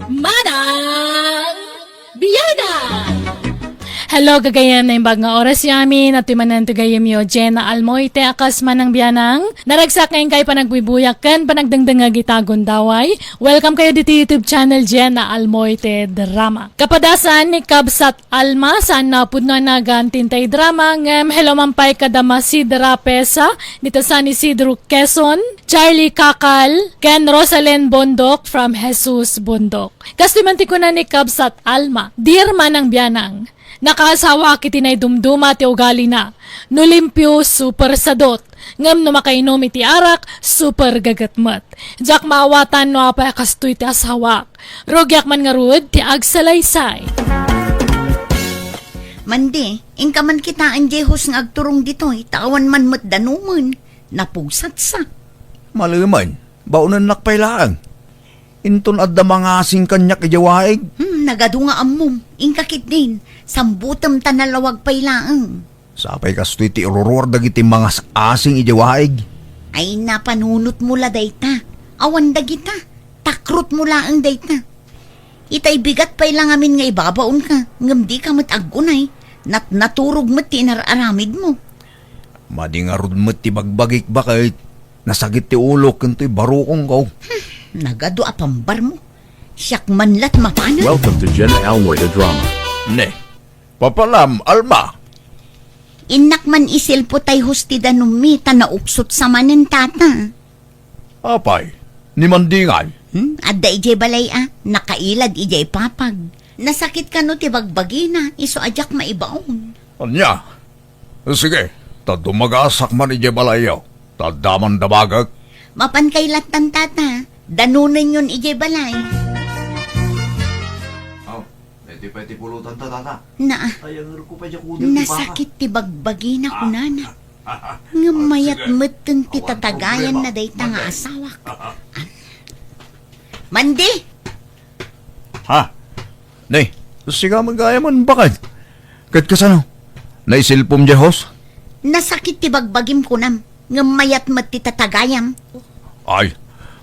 Manang Biyada! Hello, gagayam na yung bag nga oras yamin at timanan to gayam yo Jenna Almoite akas manang biyanang naragsak ngayon kay panagbibuyak kan panagdangdang nga gitagon daway. Welcome kayo dito YouTube channel Jenna Almoite Drama. Kapadasan ni Kabsat Alma saan na pudno nagantintay drama ngem hello mampay kadama si Pesa dito sa ni Sidro Quezon, Charlie Kakal, Ken Rosalind Bondok from Jesus Bondok. Kastimanti ko na ni Kabsat Alma, dear manang biyanang, nakaasawa kiti na dumduma ti ugali na. Nulimpyo super sadot. Ngam no makainom iti arak, super gagatmat. Jak maawatan no apay kastoy ti asawak. Rogyak man nga rud ti agsalaysay. Mandi, ingka man kita ang Jehos nga agturong dito, tawan man matdanuman. Napusat sa. Maluman, baunan nakpailaan. Inton adda mga asing kanyak ijawaig. Nagado nga amom, ingka kitnin, sambutam tanalawag pailaang. Sapay kastoy ti ururor dagiti mga asing ijawaig. Ay napanunot mula dayta, awan dagita, takrot mula ang dayta. Itay bigat pailang amin nga ibabaon ka, ngam di ka matagunay, naturog mat ti inararamid mo. Madingarod mo ti bagbagik bakit nasagit ti ulo kanto'y barukong ko. Nagado apambar mo, siyak manlat mapana. Welcome to Jenna Almoite Drama. Ne, papalam, Alma. Inak man isil po tay hustida numita na uksot sa manin tata. Apay, ni Mandingay. Adda ijay balay nakailad ijay papag. Nasakit ka no ti bagbagi na, iso ajak maibaon. Anya? Sige, tadumagasak man ijebalayaw. Tadaman dabagag. Mapan kay latan tata, danunan yun ijay balay. Oh, pwede pulutan tata. Na, Ayang ko pa dyan kudin. nasakit ti bagbagi na kunana. Nga mayat meteng ti tatagayan na dayta nga asawak. Mandi! Ha? Ne, siga magaya man bakit? Kat kasano? Naisilpom Diyos? Nasakit ti bagbagim kunam. Nga mayat met ti tatagayam. Ay,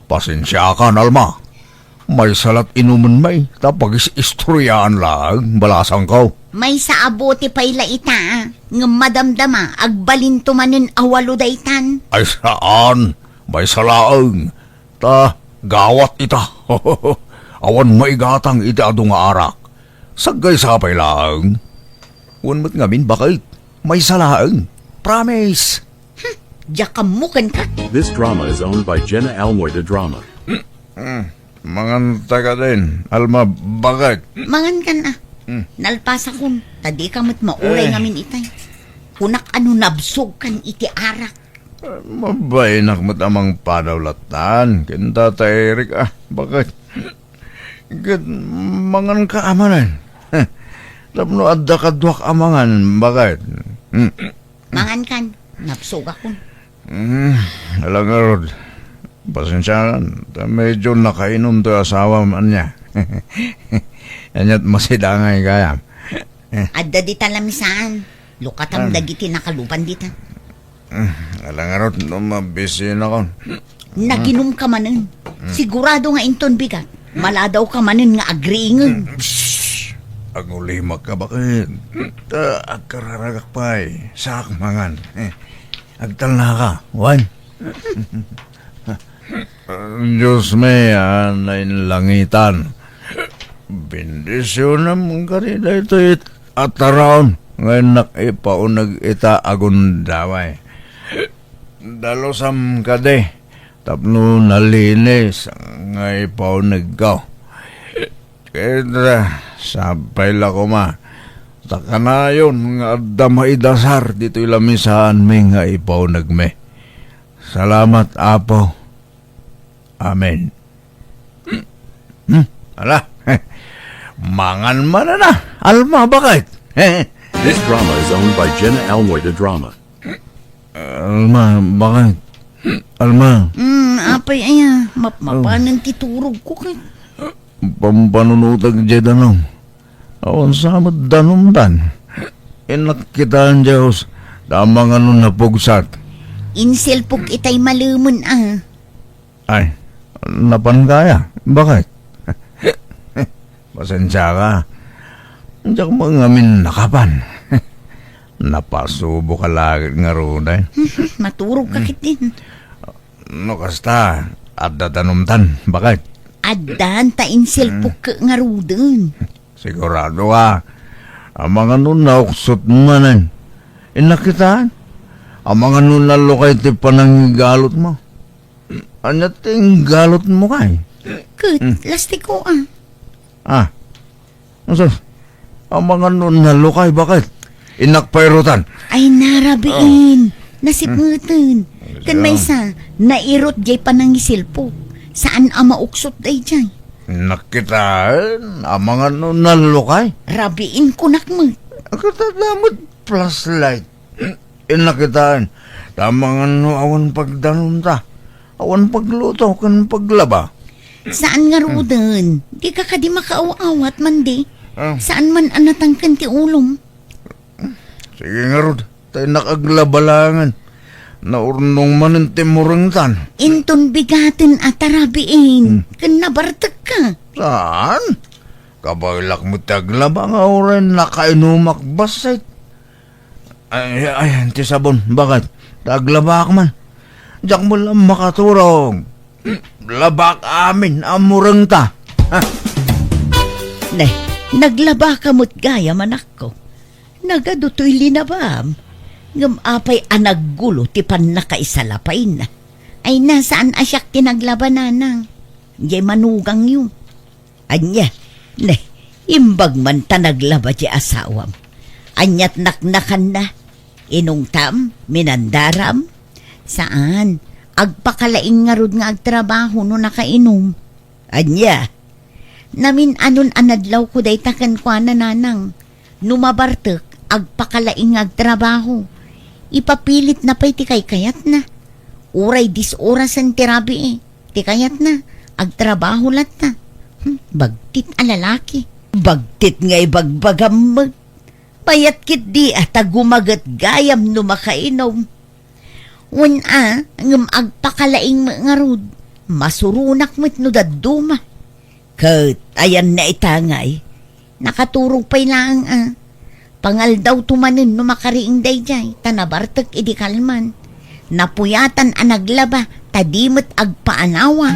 pasensya ka, Alma. May salat inuman may, tapos istoryaan lang, balasang ko. May sa abote payla ita, nga madamdama, agbalin tumanin awalo daytan. Ay saan? May salaang. Gawat ita. Awan maigatang iti adu nga arak. Sagay sapay lang. Unmat ngamin bakit? May salaang. Promise. Jakamukan ka. This drama is owned by Jenna Almoite Drama. Mga taga din. Alma, bakit? Mangan ka na. Nalpasa kun, tadi ka mat mauray ngamin itay. Kunak ano nabsog kan iti arak. Mabay nakmat amang padawlatan. Kinta ta Eric, bakit? Gad, mangan ka amanan. Tapno adda kadwak amangan, bakit? Mangan kan, nabsog akon. Alang arod. Pasensya na. Medyo nakainom to asawa man niya. Anyat masidangay kaya. Adda di talamisaan. Lukatam dagiti nakalupan dita. Alang arod, mabisin ako. Naginom ka manin. Sigurado nga inton bigat. Maladaw ka manin nga agriingan. Ang ulimak ka bakit? Agkararagak pa'y. Sak mangan. Agtal na ka. Wan. Diyos may langitan. Bendisyon na mong kanila ito at around. Ngayon nakipaunag ita agundaway. Dalosam ka de. Tapno nalinis nga ipaunag ka. Kaya sabay la ko ma. Taka na yun nga adda maidasar dito ilamisaan may nga ipaunag me. Salamat apo. Amen. Ala, mangan man na. Alma, bakit? This drama is owned by Jenna Almoite Drama. Alma, bakit? Alma. Apay aya, mapanan titurog ko kay. Pampanunutag dyan danong. Awan sa amat danumdan. Inak kita ang Diyos. Tamang ano napugsat. Inselpog itay malumun Ay, napangaya. Bakit? Pasensya ka. Diyak mga min nakapan. Napasubo ka lagi nga runay. Maturog ka kit din. No kasta, at datanumtan. Bakit? Adan ta insilpok ka nga rudon. Sigurado ka. Ang mga nun nauksot manan. Inakitaan. Ang mga nun nalukay ti pananggalot mo. Anya ting galot mo kay? Kut, lastiko ah. Ah. Ano ang mga nun nalukay, bakit? Inakpairutan. Ay narabiin. Nasipmutan. Kan may sa, nairot jay panangisilpok. Saan ang mauksot day jay? Nakitaan. Ang mga nun nalukay. Rabiin ko nakmat. Katadamot plus light. Inakitaan. Tamang ano awan pagdanon ta. Awan pagluto kan paglaba. Saan nga rudon? Di ka di makaaw-awat man di. Ah. Saan man anatang kanti ulong? Sige nga Rod. Tayo nakaglabalangan. Naurnong man ang timurangtan. Inton bigatin at tarabiin. Kan nabartag ka. Saan? Kabailak mo taglaba nga oran nakainumak basay. Ay, ti sabon. Bakit? Taglaba ka man. Diyak mo lang makaturong. Labak amin, amurang ta. Ha? Ne, naglaba ka mo't gaya manak ko. Nagadutoy linabam. Ngam-apay anaggulo ti pan nakaisalapay na. Ay nasaan asyak tinaglabananang. Di manugang yun. Anya, ne, imbag man ta naglaba di asawam. Anyat naknakan na. Inungtam, minandaram. Saan? Agpakalaing nga rod nga agtrabaho no nakainom. Anya, namin anon anadlaw ko day takan kwa nanang. Numabartek, agpakalaing nga agtrabaho. Ipapilit na pa'y tikay kayat na. Uray oras ang tirabi eh. Tikayat na, agtrabaho lat na. Bagtit alalaki. Bagtit nga ibagbagam mag. Payat kit di at gumagat gayam no makainom. Wan ngam agpakalaing mga rod, masurunak mo't no daduma. Kat, ayan na itangay, nakaturog pa'y lang pangal daw tumanin no makariing dayjay, tanabartag idikalman. Napuyatan naglaba, tadimot agpaanawa.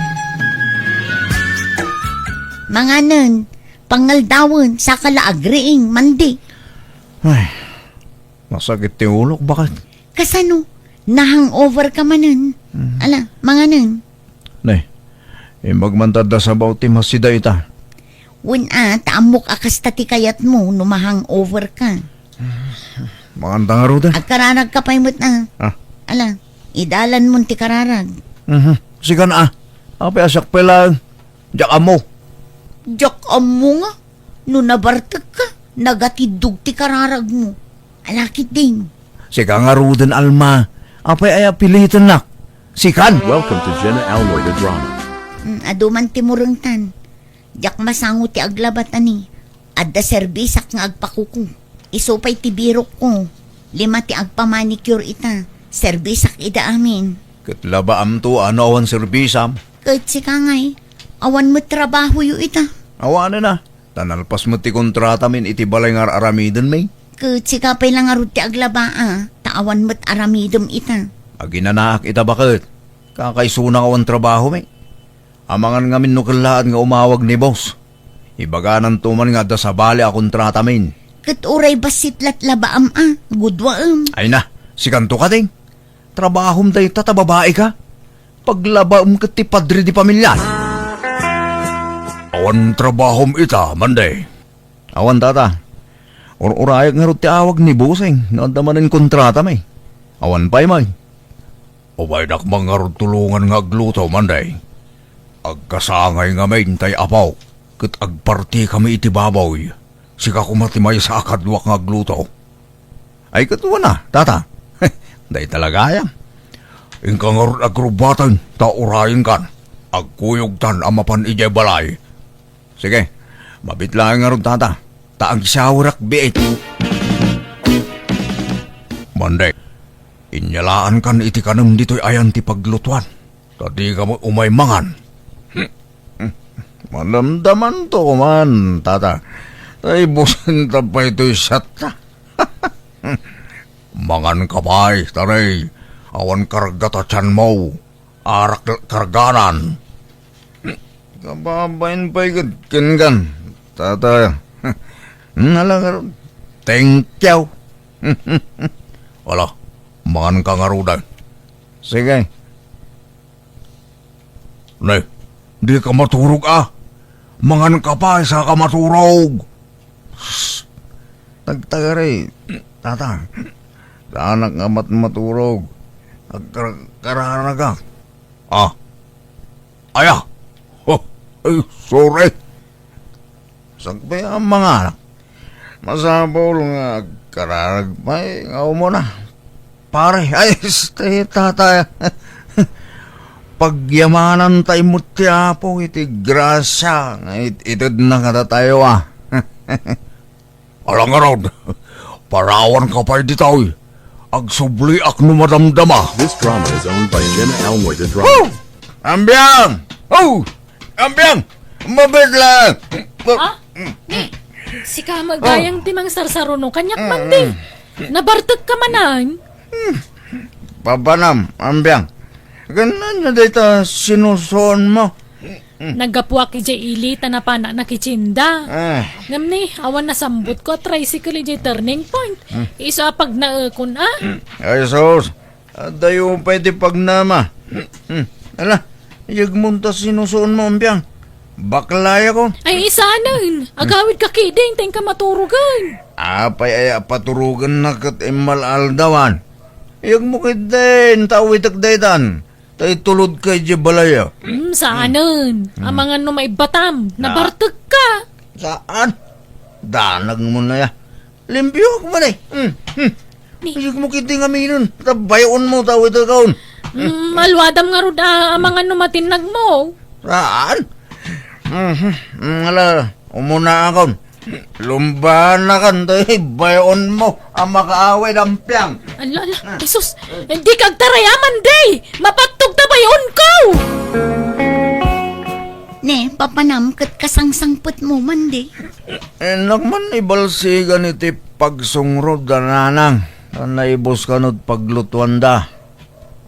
Mga nun, pangal dawon, sa kalaagriing mandi. Ay, masakit ti ulok. Bakit? Kasano? Na-hangover ka manan. Ala, mga nun. Nay, magmantad sa bauti masida ita. Taamok akas tati kayat mo, numahang-over ka. Maganda nga Rod. Agkararag ka pa'y mo't na. Ah. Ala, idalan mo ti kararag. Sige na Apay asak pa lang. Diyak amo. Diyak amo nga. No nabartag ka, nagatidug ti kararag mo. Alakit din. Sige nga Roden Alma. Apay ay pilitan nak. Sikan. Welcome to Jenna Almoy the Drama. Aduman ti murungtan. Diyak masango ti aglabat ani. Adda serbisak nga agpakuko. Isupay ti birok ko. 5 ti agpamanicure ita. Serbisak ida amin. Katlaba am to ano awan serbisam. Kahit si kangay, awan mo trabaho yu ita. Awan na. Tanalpas mo ti kontrata min iti balay nga aramidon may. Kahit si kapay lang arud ti aglaba taawan mo't aramidom ita. Aginanak ita bakit? Kakaisuna awan trabaho may. Amangan nga min nukilaan nga umawag ni boss. Ibaganan tuman nga da sa bali a kontrata min. Kat uray basitlat labaam gudwaam. Ay na, sikanto ka ding. Trabahom day tatababae ka. Paglabaam ka ti padre di pamilyan. Awan trabahom ita, manday. Awan tata. Urayag nga rin ti awag ni Buseng. Naadaman ng kontrata may. Awan pa'y may. Ubay nakmang nga rin tulungan nga agluto, manday. Agkasangay nga may tay apaw. Kat agparti kami iti babaw. Sika kumatimay sa akadwak nga agluto. Ay katuwa na, tata. Day talaga yan. Ingka nga rin agrubatan, taurayin kan. Agkuyog tan amapan ijay balay. Sige, mabitlayan nga rin tata. Taang sawrak biit. Manday, inyalaan kan iti kanam dito'y ayan ti paglutuan. Tadi ka mo umay mangan. Manamdaman to man, tata. Tay busin ta pa ito'y shot ta. Mangan ka pa'y, taray. Awan kargata tiyan mo. Arak karganan. Kababain pa'y kingan. Tata. Nalangar. Thank you. Wala. Mangan ka nga ruday. Sige. Nay, di ka maturog Mangan ka pa sa ka maturog. Tagtagari. Tata. Anak nga maturog. Karara ka. Aya. Oh, ay, sorry. Sagbay ang mga anak. Masabol nga kararag pa nga mo na. Pare, ay, stay tata. Pagyamanan tayo mo tiyapo, iti grasya. Itid na kada tayo Alang around, parawan ka pa di tao. Agsubli ak no madamdama. This drama is owned by Jenna Almoy the drama. Oh! Ambyang! Oh! Ambyang! Mabit lang! Ni, si ka magayang timang sarsaruno kanyak man di. Nabartag ka manan. Pabanam, ambyang. Ganan na dito sinusuon mo. Naggapuak ki jay ili tanapana na kichinda. Ngam ni, awan na sambut ko tricycle jay turning point. Isa pag naakon Ay sos, dayo pwede pagnama. Ala, yagmunta sinusuon mo ambyang. Baklaya ko. Ay isa nun. Agawid ka kiding, teng ka maturugan. Apay ay paturugan na kat imal aldawan. Yag mo din, tawitak daytan. Tay tulod kay balaya. Saanan? Ang mga no may batam, nabartag ka. Saan? Danag mo na ya. Limpyo ako man eh. Yag mo kiting aminon. Tabayon mo tawitak kaon. Malwadam nga rod ang mga no matinag mo. Saan? Ala, umuna akon. Lumbahan na kan, tayo bayon mo ang makaaway ng piyang. Ala, Jesus, hindi kag tarayaman, day! Mapatog ta bayon ko! Ne, papanam kat kasangsangput mo man di. Nagman ibalsigan iti pagsungrod da nanang. Naibos ka no't paglutuan da.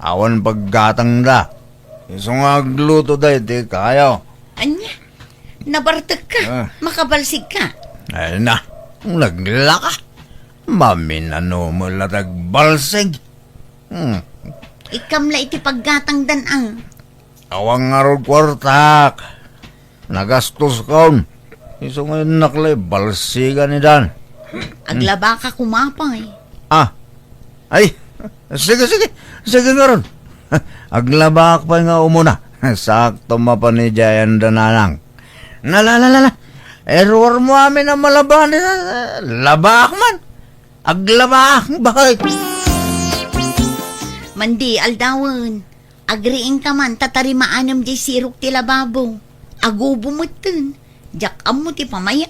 Awan paggatang da. Isong agluto da iti kayo. Anya, nabartag ka, makabalsig ka. Ay na, naglaka. Maminano mo latag balsig. Ikamla iti paggatang danang. Awang arod kwartak. Nagastos kaon. Iso ngayon naklay, balsigan ni Dan. Aglaba ka kumapay. Ay, sige nga ron. Aglaba pa nga umuna. Sakto mapa ni Jayan Dananang. Nalalala. Error mo amin ang malaban. Labak man. Aglabak. Bakit? Mandi, aldawan. Agriing ka man, tatarimaanam di sirok ti lababo. Agubo mo tin. Jakam mo ti pamaya.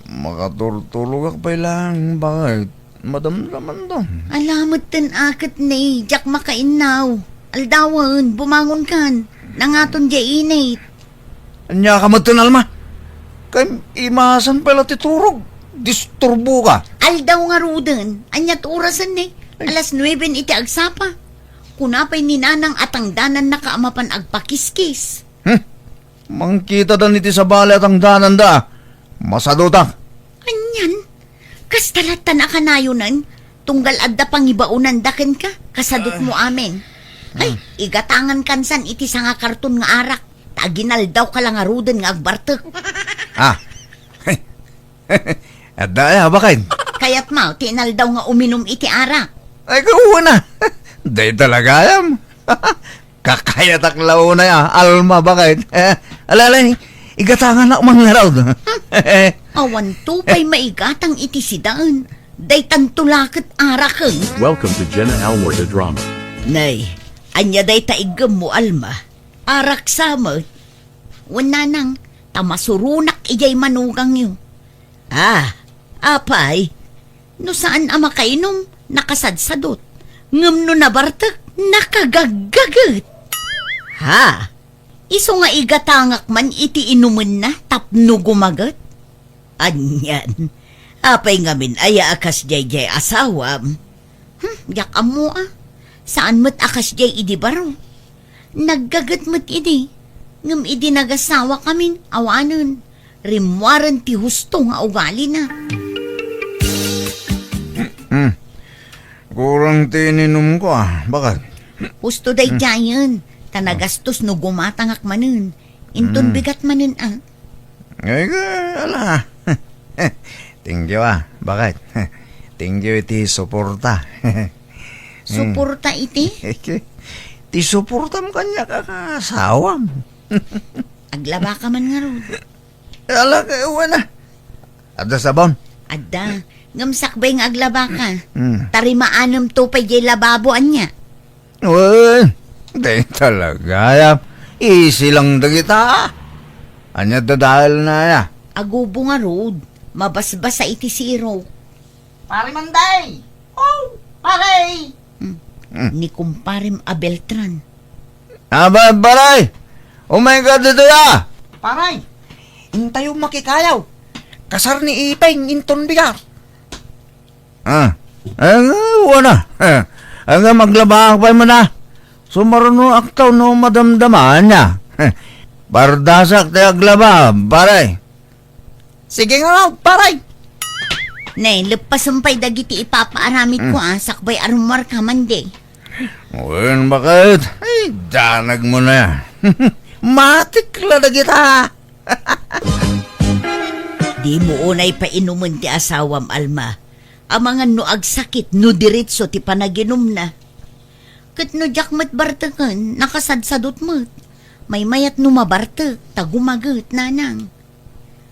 Makaturtulog pa lang. Bakit? Madamdaman to. Alamot tin akit ni, jak makainaw. Aldawan, bumangon kan. Nangaton di init. Anya ka matunalma. Kay imasan pala titurog. Disturbo ka. Aldaw nga ruden, anyat orasan ni. Alas 9 iti agsapa. Kunapay ni nanang atangdanan na kaamapan agpakiskis. Mangkita dan iti sa bali at ang danan da. Masaduta. Anyan, kastalatan na kanayunan, tunggal adda pangibaunan daken ka, kasadot mo amin. Ay, igatangan kansan iti sa nga karton nga arak. Taginal daw ka lang nga ruden nga agbartek. At daya, bakit? Kaya't mau, tinal daw nga uminom iti arak. Ay, kuha na. Day talaga yam. Kakayatak lao na ya. Alma, bakit? Alalay, igatangan na umang laraw. Awan tupay maigatang iti sidaan. Day tantulakit araken. Welcome to Jenna Almoy the drama. Nay, anya day taigam mo alma. Arak samot. Wala nang tamasurunak ijay manugang yo. Apay. No saan ama kainom, nakasadsadot. Ngam no nabartak, nakagagagat. Iso nga igatangak man iti inuman na tapno gumagat. Anyan. Apay ngamin aya akas jay asawam. Yak amo Saan mo't akas jay idi baro? Naggagat mo't idi. Ngam idi nagasawa kamin awanon. Rimwaran ti husto nga ugali na. Kurang tininom ko Bakit? Husto day jayan. Tanagastos no gumatangak manun. Inton bigat manun Ay, ala. Thank you Bakit? Thank you iti suporta. Suporta iti. Ti suportam kanya kakasawam. Aglaba ka man nga ron. Ala kayo na. Ada sabon. Adda. Ngamsakbay nga aglaba ka. Tarimaanam to pa jay lababoan niya. Uy, di talaga. Easy lang dagita. Anya dadahal na ya. Agubo nga rod. Mabasbas sa iti zero. Pare Manday! Oh! Pare! Ni kumparim Abeltran. Aba, baray! Oh my God, dito ya! Paray! Intayo makikayaw. Kasar ni Ipeng inton bigar. Wala. Ang maglabang pa mo na. Sumaruno aktaw no madamdaman niya. Bardasak tayo aglaba, baray. Sige nga raw, paray! Nay, lepasampay dagiti ipapaaramid ko sakbay arumar ka man de. Uy, bakit? Ay, danag mo na. Matikla na kita. Di mo unay pa inuman ti asawam Alma. Ang mga no agsakit no diretso ti panaginom na. Kat no jakmat bartakan, nakasadsadot mo't. May mayat no mabartak, tagumagat nanang.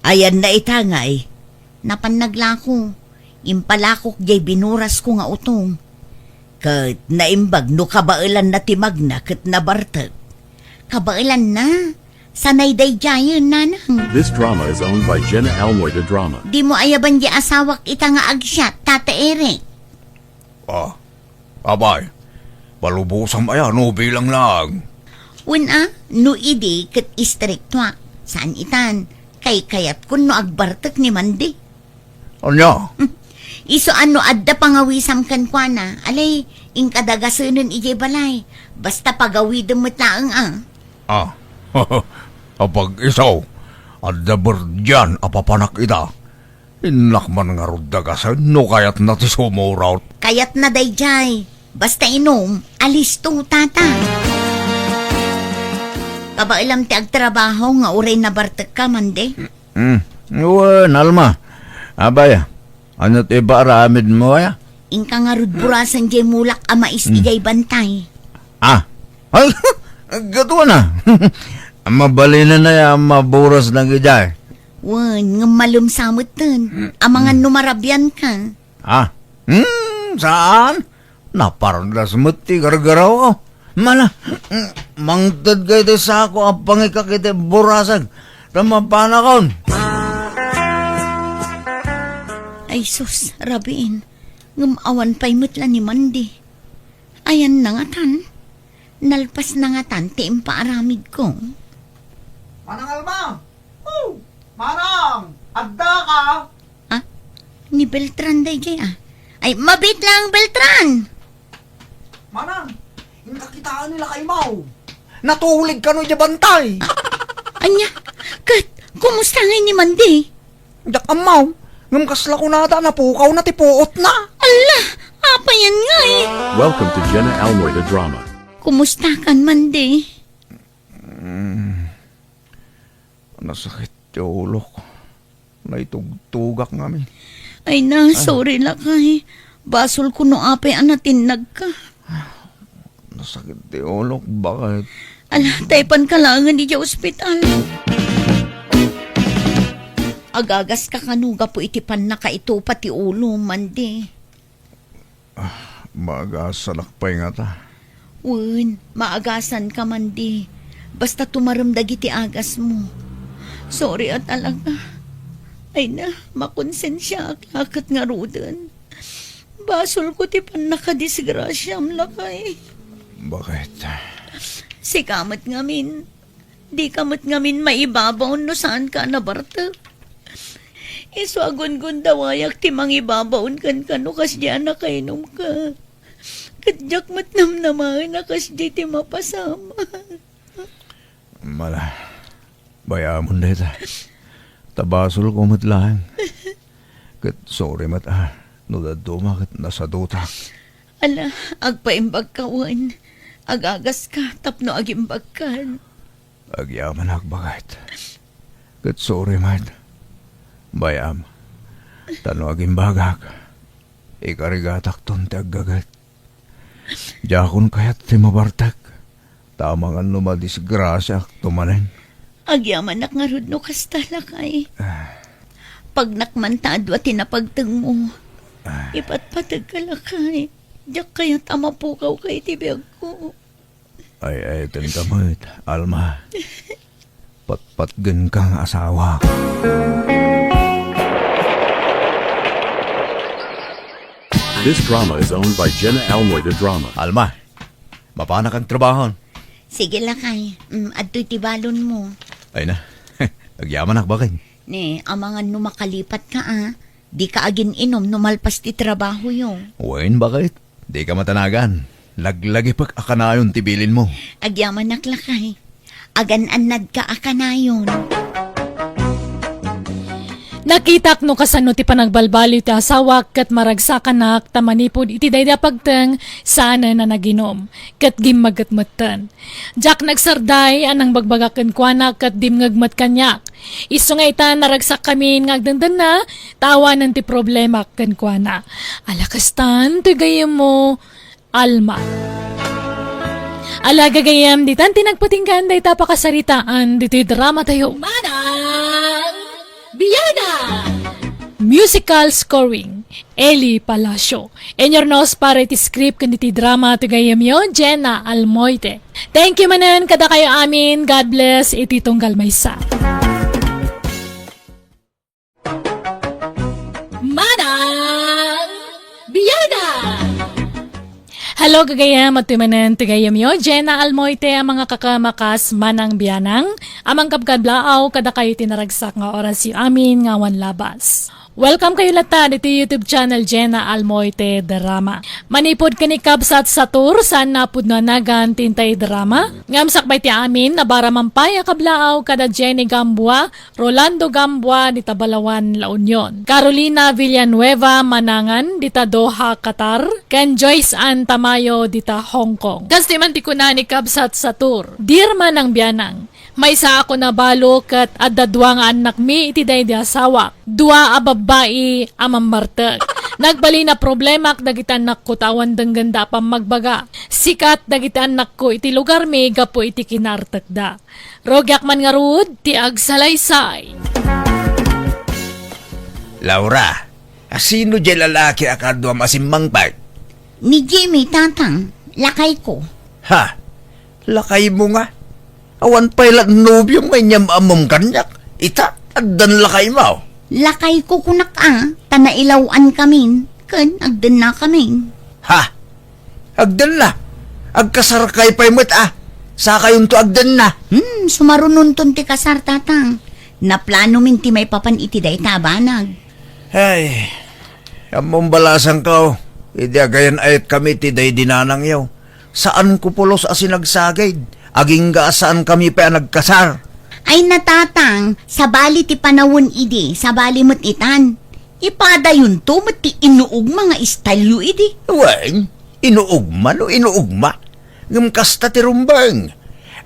Ayan na itangay. Napannaglako. Impalakok jay binuras ko nga utong. Kat naimbag no kabailan na timagna kat nabartak. Kabailan na. Sanay day jayan nanang. This drama is owned by Jenna Almoida Drama. Di mo ayaban di asawak ita nga agsyat, Tata Eric. Abay, palubusam aya, no bilang lang. No idi kat istriktwa. Saan itan? Kay kayat kun no agbartak ni Mandi. Anya? Iso ano adda pangawisam kan kwa na. Alay, inkadagasunan ijay balay. Basta pagawidem mo't laang Kapag isaw, adda berdyan apapanak ita. Inlakman nga rudagasan, no kayat na ti sumuraw. Kayat na dayjay. Basta inom, alis to tata. Kabailam ti agtrabaho nga uray na bartak ka, Mandi. Alma. Abay, ano ti ba aramid mo ya? Inka nga rudburasan jay mulak amais ijay bantay. Ay, gato na. Mabalina na ya, maburas ng ijay. Wan, nga malumsamot dun. Ang mga numarabyan ka. Saan? Napardas mo ti gargaraw ko. Mala, mangtad kayo ti sako ang pangikakiti burasag. Ramapanakon. Ay sus, rabiin. Ngumawan pa'y mutla ni Mandi. Ayan na nga tan. Nalpas na nga tan, ti impaaramid ko. Manang Alma! Oh! Manang! Agda ka! Ni Beltran day jay Ay, mabit lang, Beltran! Manang! Inkakitaan nila kay Mau! Natulig ka no di bantay! Anya, kat, kumusta ngay ni Mandi? Dak ang Mau! Ngam kasla ko nata na pukaw na tipuot na! Ala, apa yan nga Welcome to Jenna Almoida Drama. Kumusta kan, Mandi? Nasakit yung ulo ko. Naitugtugak ngamin. Ay na, sorry la kay. Basol ko no apay anatinag ka. Nasakit yung ulo ko. Bakit? Ala, taypan ka lang di dya ospital. Agagas ka kanuga po itipan na ka ito pati ulo, Mandi. Magasalakpay nga ta. Un, maagasan ka, Mandi. Basta tumaramdag iti agas mo. Sorry at talaga. Ay na, makonsensya akat nga rudan. Basol ko ti pan nakadisgrasyam lakay. Bakit? Sikamat ngamin. Di kamot ngamin maibabaw no saan ka na Barta. Iso agon-gon dawayak ti mangibabaon kan kano kas di anak kainom ka. Kadyak matnamnamahan na kas di ti mapasama. Mala, bayamon na ita. Tabasol ko matlahan. Kat sorry nudad dumakat nasa dutak. Ala, agpaimbag kawan. Agagas ka, tapno agimbag kan. Agyaman akbagat. Kat sorry bayam. Tano agimbagak. Ikarigatak ton ti aggagat. Jakon kayat ti mabartak. Tamangan no madisgrasya tumanen. Agyaman nak nga rudno kas talakay. Pag nakmantado at tinapagtang mo, ipatpatag ka lakay. Diyak kaya't amapukaw kay tibiyag ko. Ay, kamot, Alma. Patpatgan kang asawa. This drama is owned by Jenna Almoida Drama. Alma, mapana kang trabahon. Sige lakay, adto'y tibalon mo. Ay na, agyaman bakit? Ne, amangan no makalipat ka Di ka agin inom no malpas ti trabaho yung. Wen bakit? Di ka matanagan. Laglagi pag akanayon tibilin mo. Agyaman naklakay. Agan-anad ka akanayon. Nakitak no kasano ti panagbalbaliw ti asawa kat maragsakan tamanipod iti dayda pagteng sana na naginom kat gimmaggatmatan. Jak nagsarday anang bagbagaken kuana kat dimngagmat kanyak. Isu nga ita naragsak kami ngagdandan na tawanan ti problema ken kuana. Alakastan ti gayem mo Alma. Ala gagayam ditan tinagpatinggan day tapakasaritaan dito'y drama tayo. Manang Biyada! Musical scoring, Eli Palacio. En your nose para iti script kaniti drama to gayam yo, Jenna Almoite. Thank you manan kada kayo amin. God bless iti tunggal maysa. Manang Biyada! Hello gagayam at tumanan tigayam yo, Jenna Almoite ang mga kakamakas manang biyanang, amang kabkadlaaw kada kayo tinaragsak nga oras yung amin nga wan labas. Welcome kayo lata dito YouTube channel Jenna Almoite Drama. Manipod kanikab sa tour saan napod na nagan tintay drama. Ngamsak bay ti amin na bara mampaya kablaaw kada Jenny Gambua, Rolando Gambua dita Balawan, La Union. Carolina Villanueva Manangan dita Doha, Qatar. Ken Joyce Ann Tamayo dita Hong Kong. Kasi man ti kunanikab sa tour. Dear manang biyanang, may sa ako na balo kat adadwa nga anak mi iti day di asawa. Dua a babae amang martag. Nagbali na problema dagitan nak ko tawan ganda pa magbaga. Sikat dagitan nak ko iti lugar mi gapo iti kinartag da. Rogyak man nga rud ti agsalaysay. Laura, sino dyan lalaki akadwa masimmang part? Ni Jimmy, tatang, lakay ko. Ha? Lakay mo nga? Awan pala nobyong may nyamamom kanyak. Ita, addan lakay mo. Lakay ko kunak tanailawan kamin. Ken, agdan na kamin. Ha? Agdan na. Agkasarkay pa'y mo't Sa kayong to agdan na. Sumarunon ton ti kasar, tatang. Naplano min ti may papan iti day tabanag. Ay, among balasang kao. Idi agayan ayat kami ti day dinanang yaw. Saan ko pulos asinagsagay? Aging saan kami pa nagkasar? Ay natatang, sa bali ti panawon idi, sa bali mo't itan. Ipada yun to, mo't ti inuugma nga istalyo idi. Wen, inuugma no inuugma. Ngumkasta ti rumbang.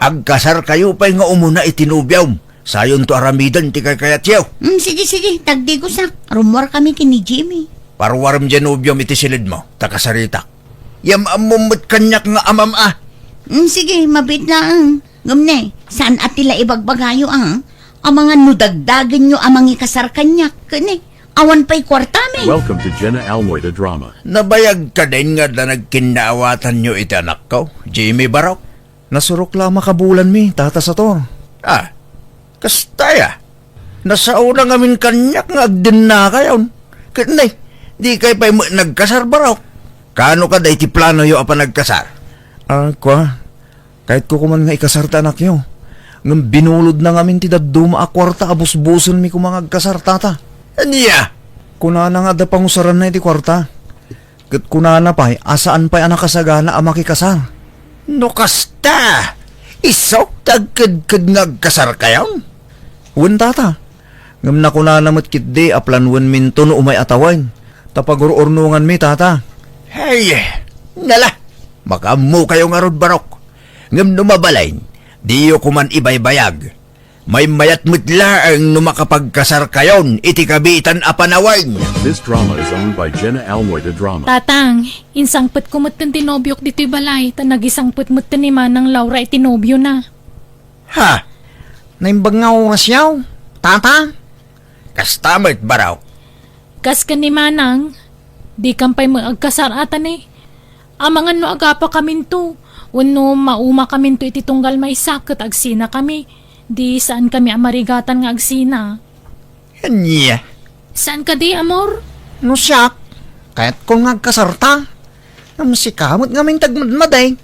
Agkasar kayo pa'y nga umuna itinubyaw. Sayon to aramidan ti kayat yaw. Sige, tagdi ko sak. Rumor kami kini Jimmy. Parwaram dyan ubyam iti silid mo, takasarita. Yam amumot kanyak nga amam Sige, mabit na Ngamne, saan atila ibagbagayo ang mga nudagdagan nyo amang ikasar kanyak. Kani, awan pa'y kwartame. Welcome to Jenna Almoida Drama. Nabayag ka din nga na nagkinaawatan nyo iti anak ko, Jimmy Barok. Nasurok lang makabulan mi, tata sa to. Kastaya. Nasauna ngamin kanyak nga agdin na kayon. Kanay, di kay pa'y nagkasar Barok. Kano ka da iti plano yo apa nagkasar? Kahit ko kuman nga ikasar ta anak yo. Ngam binulod na ngamin ti daduma a kwarta abus-buson mi kumangag kasar tata. Anya? Kunana nga da pangusaran na iti kwarta. Kat kunana pa'y asaan pa'y anak kasagana a makikasar. No kasta. Isok tagkad-kad ngagkasar kayon. Wen tata. Ngam na kunana matkit di aplanwan minto no umay atawan. Tapagururnungan mi tata. Hey, nala. Makamu kayo nga rod barok. Ngam numabalay, diyo kuman ibaybayag. May mayat mutla ang numakapagkasar kayon, iti kabitan a panaway. This drama is owned by Jenna Almoida Drama. Tatang, insangpet ko mo't tinobyok dito'y balay, ta nagisangpet mo't ni Manang Laura itinobyo na. Ha? Naimbag nga oras yaw. Tata. Kastamit baraw. Kas ka ni Manang, di kampay magkasar atan eh. Amangan no agapa kamin to, wano mauma kamin to iti tunggal may sakit agsina kami. Di saan kami amarigatan nga agsina. Anya? Saan ka di, amor? No siyak. Kahit kung ngagkasarta. Ngam si kamot ngamin tagmadmaday.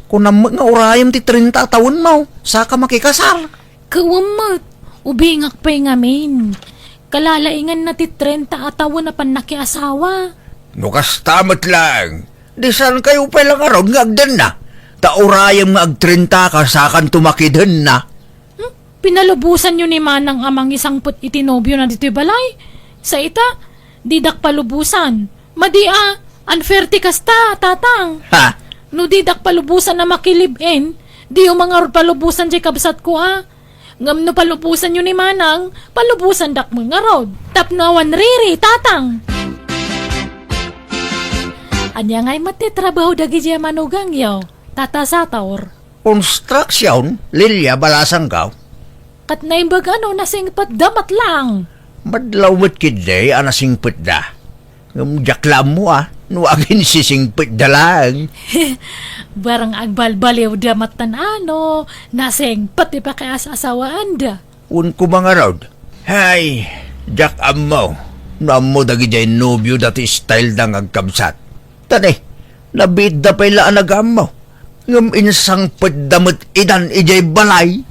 Kung namag nga urayam ti 30 taon mo, saka makikasar. Kawamot, ubingak pa'y ngamin. Kalalaingan na ti 30 atawan na panakiasawa. No kastamit lang. Di saan kayo palang aron nga agdan na? Taurayam nga agtrinta ka sakan tumakidhan na. Pinalubusan nyo ni Manang amang isang put itinobyo na dito'y balay. Sa ita, didak palubusan. Madia, unfair ti kasta, tatang. Ha? No didak palubusan na makilibin, di yung mga palubusan di kabsat ko ha. Ngam no palubusan nyo ni Manang, palubusan dak mga rod. Tapnawan riri, tatang. Anya nga'y matitrabaho dagi diya manugang yaw, tata satawr. Construction, Lilia Balasangkaw. Kat naimbag ano, nasingpat damat lang. Madlaw mo't kiday, anasingpit da. Jaklam mo no agin sisingpit da lang. Barang agbalbaliw damat tan ano, nasingpat pa kaya sa asawaan da. Un ko mga rod. Hay, jakam mo. Namo dagi jay nobyo dati style da ngagkabsat. Tani, nabit da pala anagam mo. Ngam insangpit damot idan ijay balay.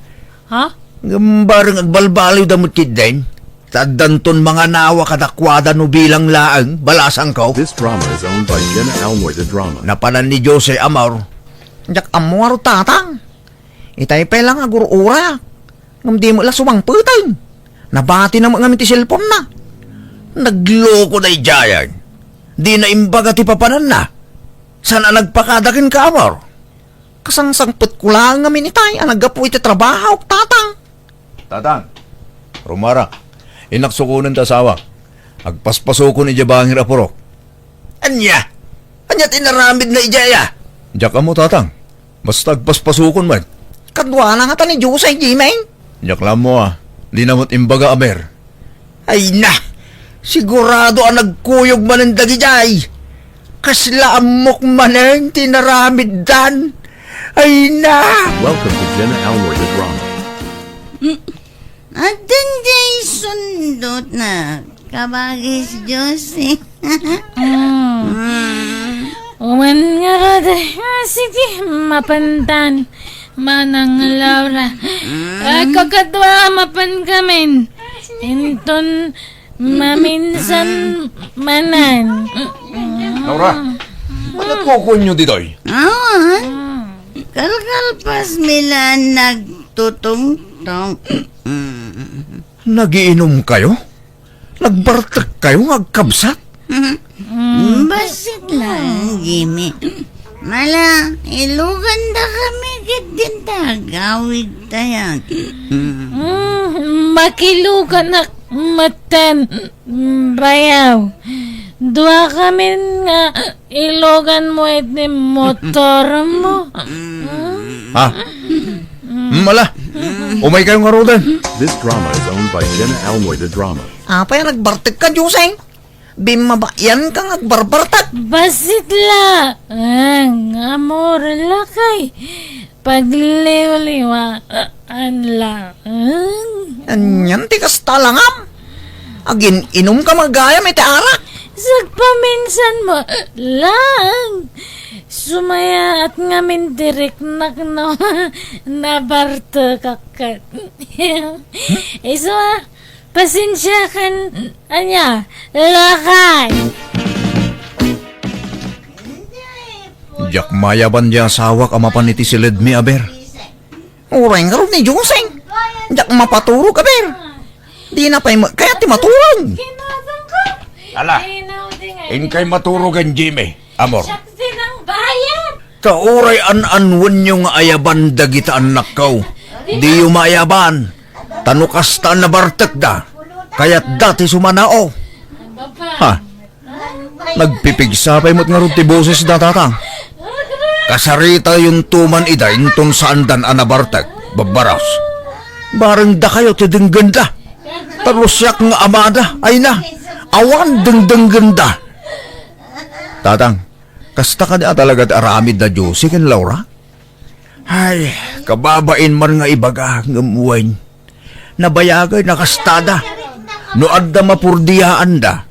Ha? Ngam barang agbalbaliw damot kidain. Tadanton mga nawa kadakwada no bilang laang, balasang ko. This drama is owned by Jenna Almoida Drama. Napanan ni Jose Amor. Jak amwaro tatang. Itay pa lang agurura. Ngam di mo lang sumangputan. Nabati na mga ti cellphone na. Nagloko na ijayan. Di na imbaga ti papanan na. Sana nagpakadakin ka, Amor? Kasangsangput ko lang ngamin itay. Anagapu iti trabaho, tatang. Tatang, rumara, inaksukunan ta asawa. Agpaspasukon ija bangir apurok. Anya? Anya tinaramid na ijaya? Diyak mo tatang, basta agpaspasukon man. Kadwa na nga ta ni Jose, Jimeng. Diyak lang mo di namot imbaga aber. Ay na! Sigurado ang nagkuyog man ang dagijay. Kasla amok man ang tinaramid dan. Ay na! Welcome to Jenna Almoida Drama. At day sundot na kabagis Jose. Uman nga rada, sige, mapantan. Manang Laura. Kakadwa mapan kamin. Inton maminsan manan. Laura, ba't kukunyo ditoy? Kalkalpas mila nagtutong-tong. Nagiinom kayo? Nagbartek kayo ngagkabsat? Basit lang, Jimmy. Mala, ilugan da kami kit din tagawid tayan. Makilugan na matan bayaw. Dua kami nga ilogan mo iti motor mo. Ha? Mala, umay kayong arudan. This drama is owned by Jenna Almoida Drama. Apa yan nagbartek ka, Jose? Bimabayan ka ngagbarbartak. Basit la. Ang amor lakay. Pagliw-liwaan la. Anyan ti kasta langam. Agin inom ka magaya may arak. Sagpaminsan mo lang. Sumaya at ngamin direk nakno nabarto kakat. Isma, pasensya kan anya, lakay. Jak mayaban di asawa kamapan iti silid mi aber. Uray nga rin ni Joseng. Jak mapaturo ka, ber. Di na pa'y kaya ti maturong. Kinatang ko. Ala, inkay maturugan Jimmy, amor. Sakti ng bayan. Kauray an-anwan yung ayaban dagita anak ko. Di yung maayaban. Tanukas ta na bartek da. Kaya't dati sumanao. Ha? Nagpipigsapay mo't nga rin ti boses da tatang. Kasarita yung tuman ida intong saan dan anabartek. Babaras. Barang da kayo ti ganda. Tarusyak nga amada. Ay na. Awan deng ganda. Tatang, kasta ka na talaga aramid na Josie ken Laura? Ay, kababain man nga ibaga ngamuwain. Nabayagay nakastada. No adda mapurdiyaan da.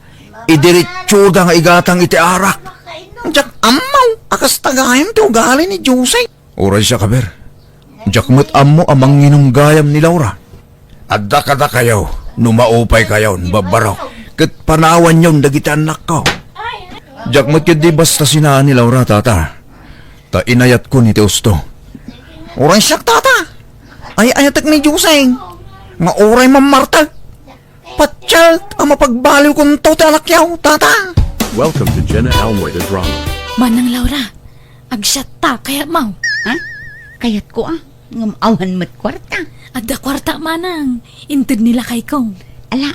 Idiritso da nga igatang iti arak. Diyak amaw, akas tagayam ti ugali ni Jose. Oray siya kaber. Jak mo't amo amang ginunggayam ni Laura. Adda kada kayo, numaupay kayo, babaro. Kat panawan yung dagiti anak ko. Jak mo't yun di basta sinaan ni Laura, tata. Ta inayat ko ni Teusto. Oray siyak, tata. Ay ayatak ni Jose. Nga oray mamartag. Patyal, ang mapagbaliw kong to talakyaw, tata. Welcome to Jenna Almoy the Drama. Manang Laura, agsyat ta kaya mau. Ha? Kayat ko ngamawan mat kwarta. Adda kwarta manang, intid nila kay ko. Ala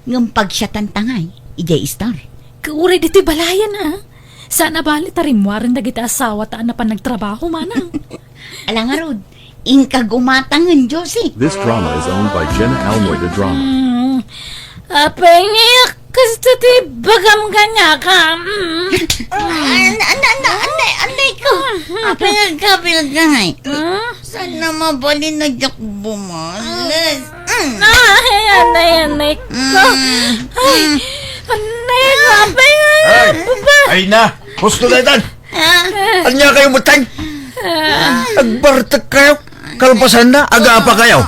ngam pagsyatan tangay, ijay star. Kauray dito'y balayan ha. Sana bali tarimwaran na kita asawa taan na pa nagtrabaho manang. Ala nga rod, ingkag umatangan, Josie. This drama is owned by Jenna Almoy the Drama. Apengyak gusto ti bagam kanya ka. Anay ko. Apa nga kapilagay? Sana mabalin na jak bumalas. Anay ko. Ay, anay ko. Ay na, gusto na itan. Anya kayo mutang? Nagbartag kayo. Kalpasan na, aga pa kayo.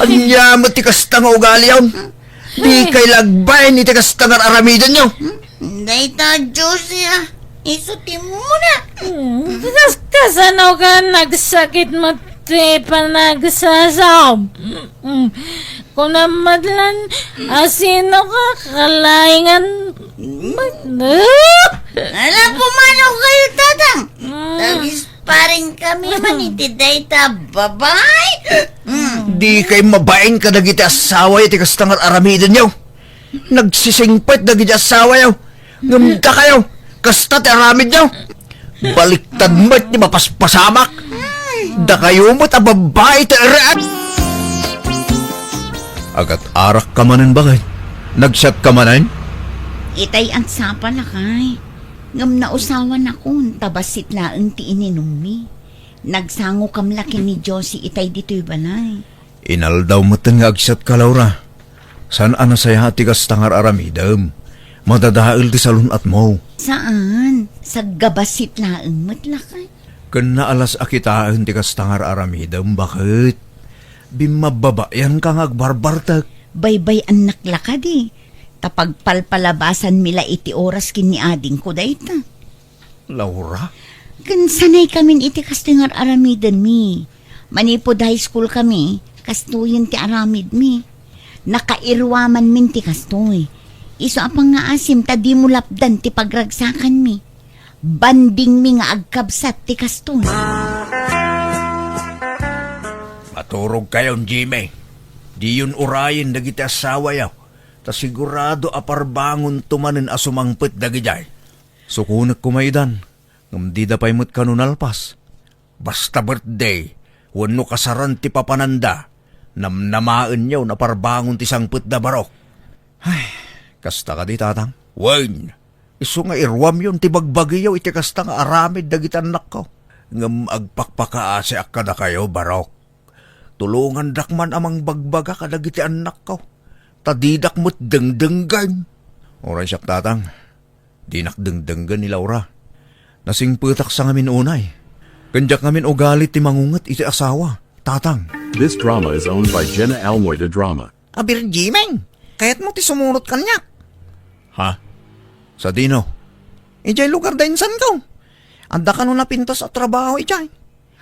Anya matikas nga ugali yun. Di kay lagbay ni tikas tangar aramidan nyo. Dayta, Josie isuti mo na. Kasano ka nagsakit mo ti panagsasaw? Kung namadlan, asino ka kalaingan? Ala, pumanaw kayo, tatang. Nag-sparring kami maniti, Dayta, babay. Di kay mabain ka nagiti asawa yung tikas tangar aramidan nyo. Nagsisingpit nagiti asawa nyo. Ngamda kayo. Kasta ti aramid nyo. Baliktad mo't ni mapaspasamak. Da kayo mo't ababay ti araat. Agat arak ka manin bakit? Nagsyat ka manin? Itay ang sapa na kay. Ngam na usawan ako, tabasit laang ti ininumi. Nagsango kam laki ni Josie itay dito'y balay. Inaldaw mo nga agsyat ka, Laura. Saan anasaya ti kas tangar aramidam? Madadail ti salun at mo. Saan? Sa gabasit laang matlakay. Kan naalas akitaan ti kas tangar aramidam, bakit? Bimababayan kang agbarbartag. Baybay ang naklaka di. Tapagpalpalabasan mila iti oras kini ading ko dayta. Laura? Kan sanay kamin iti kastingar aramidan mi. Manipod high school kami, kastuyin ti aramid mi. Nakairwaman min ti kastoy. Iso apang nga asim, tadi mo lapdan ti pagragsakan mi. Banding mi nga agkabsat ti kastoy. Maturog kayon, Jimmy. Di yun urayin dagiti asawa yaw. Ta sigurado aparbangon tumanin asumangpit dagijay. Sukunak kumaydan. Ngam di da pa'y mo't kanunalpas. Basta birthday, wano kasaran ti papananda. Namnamaan yaw na parbangon ti sangpit da barok. Kasta ka di, tatang. Wen, iso nga irwam yun ti bagbagi yaw iti kasta nga aramid dagitan nak ko. Ngam agpakpakaase akkada kayo barok. Tulungan dakman amang bagbaga kadagiti anak ko. Tadidak mo't dengdenggan. Oray siyak, tatang. Di nakdengdenggan ni Laura. Nasingputak sa ngamin unay. Kanjak ngamin ugalit ti mangungat iti asawa, tatang. This drama is owned by Jenna Almoida Drama. Abir Jimeng, kaya't mo ti sumunod kanyak. Ha? Sa dino? Ijay lugar da insan ko. Anda ka no napintas at trabaho ijay.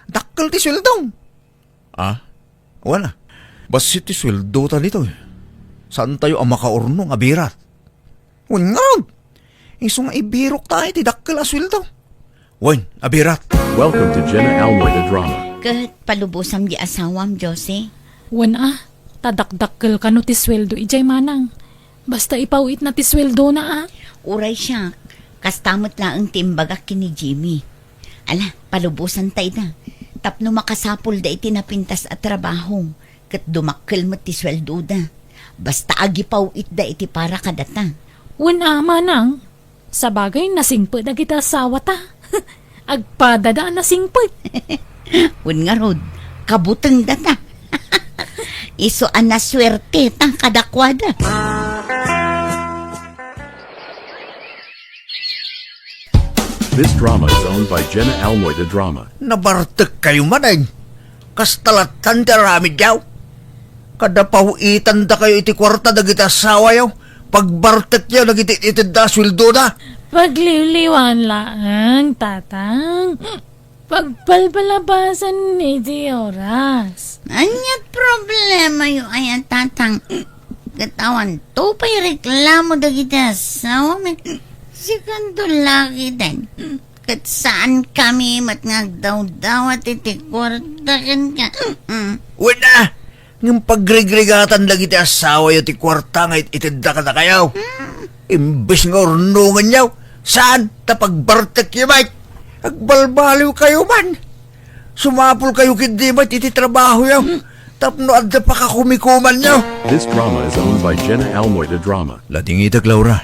Dakkel ti sweldong. Ah? Wala. Basit ti sweldo ta dito eh. Saan tayo ang makaurno nga birat? Wangag. Iso nga ibirok tayo ti dakkel a sweldo. Wen, abirat. Welcome to Jenna Almoida Drama. Kat palubosam di asawam, Jose. Wan tadakdakkel ka no ti sweldo ijay manang. Basta ipawit na ti sweldo na Uray siya, kastamot lang ang timbagak kini Jimmy. Ala, palubusan tayo na. Tapno makasapol da iti napintas at trabaho. Kat dumakkel mo ti sweldo da. Basta agipawit da iti para kadata. Wan manang. Sa bagay nasingput na kita asawa ta. Agpadada na singput. Wan nga rod, kabuteng data. Iso ana swerte tang kadakwada. This drama is owned by Jenna Almoida Drama. Nabartek kayo manay. Kastalatan ti aramid yaw. Kada pawitan da kayo iti kwarta dagiti asawa yaw. Pagbartek yaw dagiti iti da sweldo da. Pagliliwan lang, tatang. Pagpalpalabasan ni di oras. Anyat problema yu ayan tatang. Katawan to pa'y reklamo dagiti asawa men. Sikando lagi din. Kat saan kami matngagdaw-daw at itikwartakan ka. Wala! Ng pagregregatan lagi ti asawa yaw ti kwarta nga itida ka na kayaw. Imbes nga ornungan yaw. Saan? Tapagbartek yaw, Mike. Agbalbaliw kayo man. Sumapol kayo kindi ba't iti trabaho yaw. Tapno adda pa kakumikuman yaw. This drama is owned by Jenna Almoida Drama. Lating itak, Laura.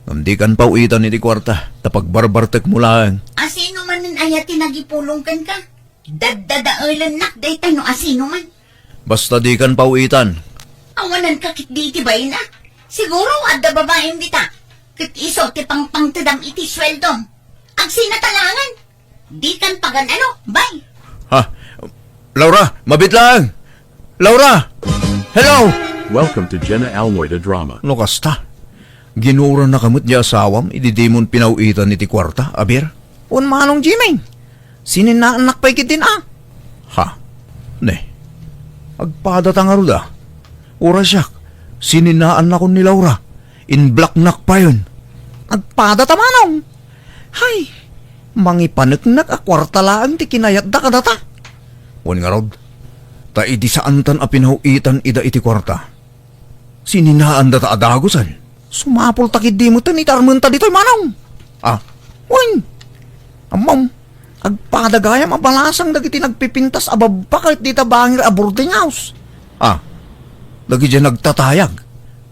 Ngamdi kan pauitan iti kwarta. Tapagbarbartek mo lang. Asino man nin ayati nagipulungkan ka? Dadadaulan nak day tayo asino man. Basta di kan pauitan. Awanan ka kit di ba na? Siguro adda babaeng dita. Kit iso ti pangpang tadam iti sweldo. Ang sinatalangan. Di kan pagan ano, bay. Ha? Laura, mabit lang! Laura! Hello! Welcome to Jenna Almoida Drama. Ano kasta? Ginura na kamot niya asawam, ididimon pinauitan iti kwarta, abir? Un manong Jimeng. Sininaanak pa'y kitin Ha? Ne? Agpadata nga ruda. Ura siyak, sininaan na ko ni Laura. In black nak pa yun. Agpada tamanong. Hay, mangipanagnak a kwarta laang ti kinayat da kadata. Wan nga rod, ta idi saan tan a pinauitan ida iti kwarta. Sininaan data adagusan. Sumapol takid di mo tan itarmen ta dito'y manong. Wan. Amam, agpadagayam abalasang dagiti nagpipintas ababa kahit di tabangir a boarding house. Lagi dyan nagtatayag.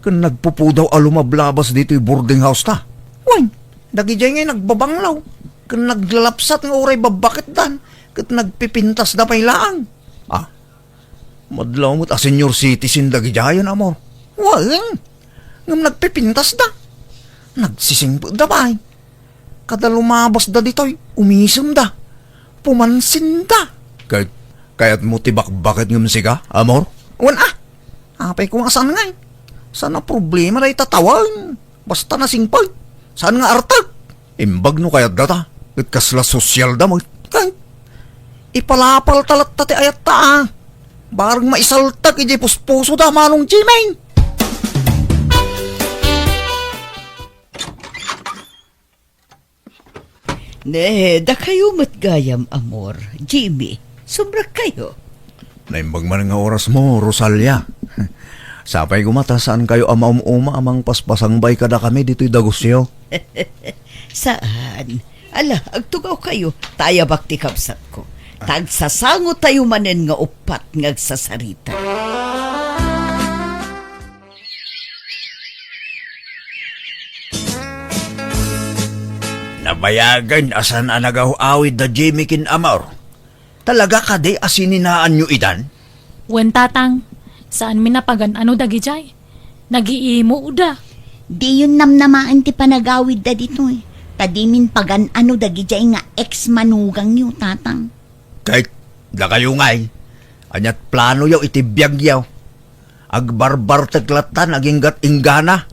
Kan nagpupudaw alumablabas dito'y boarding house ta. Wan, dagi dyan ngay nagbabanglaw. Kan naglalapsat ng oray babakit dan. Kat nagpipintas da pa'y laang. Madlaw mo't a senior citizen dagi dyan, amor. Wan, ngam nagpipintas da. Nagsisingpo da pa'y. Kada lumabas da dito'y umisum da. Pumansin da. Kaya't mo tibak-bakit ngam siga, amor? Wan apay ko nga saan nga sana problema na itatawang. Basta nasingpag. Saan nga artag? Imbag no kaya't data. At kasla sosyal da mo. Kay, ipalapal talat tati ayat ta. Barang maisaltag iji puspuso da manong Jimeng. Da kayo matgayam, amor. Jimmy, sobra kayo. Naimbag man nga oras mo, Rosalia. Sapay gumata saan kayo amaum-uma amang paspasang bay kada kami dito'y dagusyo. Saan? Ala, agtugaw kayo. Taya bakti kapsat ko. Tagsasango tayo manen nga upat ngagsasarita. Nabayagan asan anagaw-awid da Jimmy kin Amor. Talaga ka di asininaan nyo idan? Wen tatang, saan minapagan ano dagi jay? Nagiimo uda. Di yun namnamaan ti panagawid da dito eh. Tadimin pagan ano dagijay nga ex-manugang niyo, tatang. Kahit da kayo ngay, anyat plano yaw itibiyag yaw. Agbarbar taglatan aging gat inggana.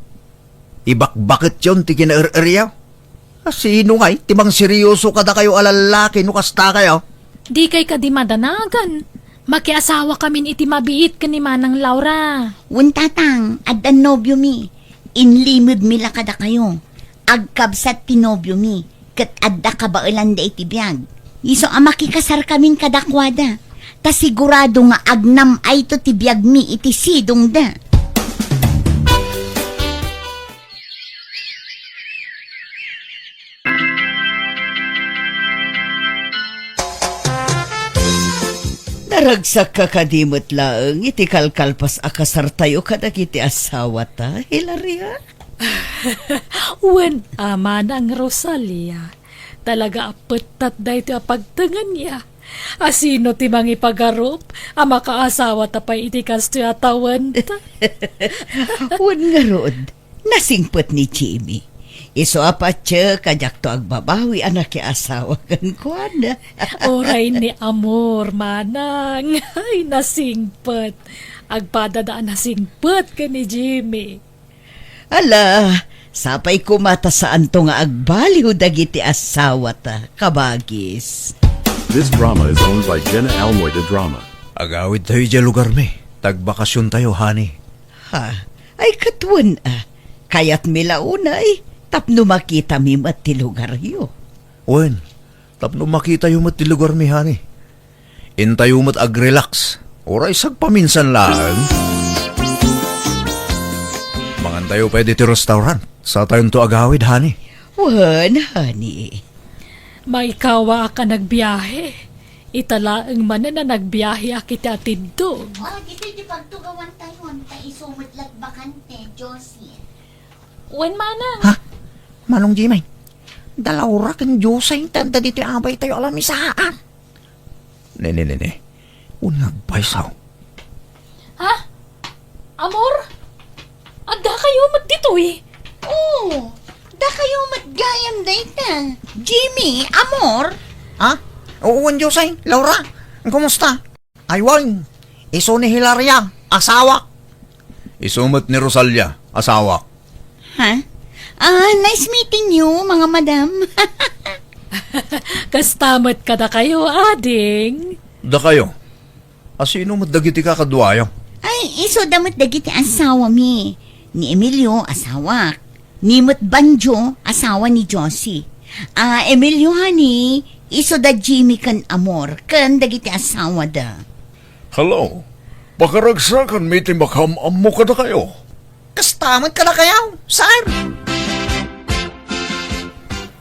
Ibakbakit yun ti kinaer-eryaw. Sino ngay, timang seryoso kada kayo alalaki no kasta kayo. Di kay ka di madanagan. Makiasawa kamin iti mabiit ka ni Manang Laura. Wen tatang, addan nobyo mi. Inlimod mila kada kayo. Agkabsat ti nobyo mi. Kat adda ka ba da iti biyag. Iso amakikasar kamin kadakwada. Ta sigurado nga agnam ay to ti biyag mi iti sidong da. Naragsak ka kadimot laeng, iti kalkalpas akasar tayo kadagiti asawa ta, Hilaria. Wen ama ng Rosalia. Talaga apetat da ito apagtangan niya. Asino ti mangi pagarup, ama kaasawa tapay iti kasto yatawan ta. Wan nga rod, nasingpot ni Jimmy. Iso apatya kajak to agbabawi anak ki asawa kan kuana. Oray ni amor, manang. Ay, nasingpet. Agpadadaan nasingpet ka ni Jimmy. Ala, sapay kumata saan to nga agbaliw dagiti asawa ta, kabagis. This drama is owned by Jenna Almoy the Drama. Agawid tayo dyan lugar mi. Tagbakasyon tayo, honey. Ha, ay katwan kayat milaunay. Tapno makita mi mat ti lugar yo. Wen, tapno makita yung mat ti lugar mi, honey. Intayo mat ag-relax. Oray sagpaminsan lang. Mangan tayo pwede ti restaurant. Sa tayon to agawid, honey. Wan, honey. May kawa ka nagbiyahe. Italaang man na nagbiyahe akiti atid do. Oh, dito di pagtugawan tayo. Ta isumot lat bakante, Josie. Wen manang. Ha? Manong Jimay, dalawra kan Diyosay, tanda dito abay tayo alam isaan. Ne. Unag paisaw. Ha? Amor? Adda kayo mat dito eh. Oh, da kayo matgayam dayta. Jimmy, amor. Ha? Oo, Diyosay, Laura, kumusta? Aywan, iso ni Hilaria, asawa. Isumat ni Rosalia, asawa. Ha? Nice meeting you, mga madam. Kastamat ka na kayo, ading. Da kayo. Asino madagiti ka kadwayo? Ay, iso damot dagiti asawa mi. Ni Emilio, asawa. Ni Mut Banjo, asawa ni Josie. Emilio, honey, iso da Jimmy kan amor. Kan dagiti asawa da. Hello. Pakaragsakan may timakam mo ka na kayo. Kastaman ka na kayaw, sir.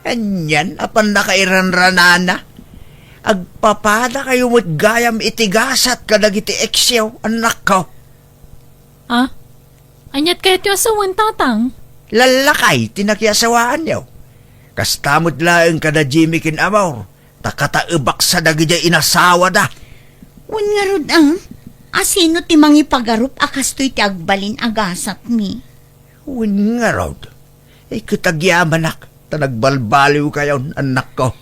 Anyan, apan nakairanranana. Agpapada kayo mo't gayam itigasat kadagiti eksyaw, anak ko. Ah? Anyat kayo tiyo asawan tatang? Lalakay, tinakiasawaan niyo. Kastamod laeng kada Jimmy kin amaw. Takataebak sa dagiti inasawa da. Wan nga rod asino ti mangi pagarup akastoy ti agbalin agasat mi. Win nga rod. Kitagyaman tanagbalbaliw kayo, anak ko.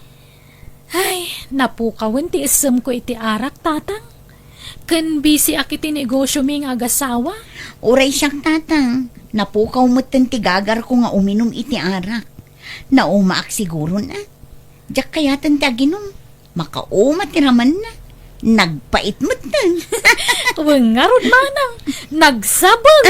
Ay, napukawan ti isem ko iti arak tatang. Kan busy akiti negosyo ming agasawa. Uray siyang tatang. Napukaw mo't ti gagar ko nga uminom iti arak. Naumaak siguro na. Diyak kaya ti aginom. Makaumat ti raman na. Nagpait mo't na. Uwang nga rod manang. Nagsabang.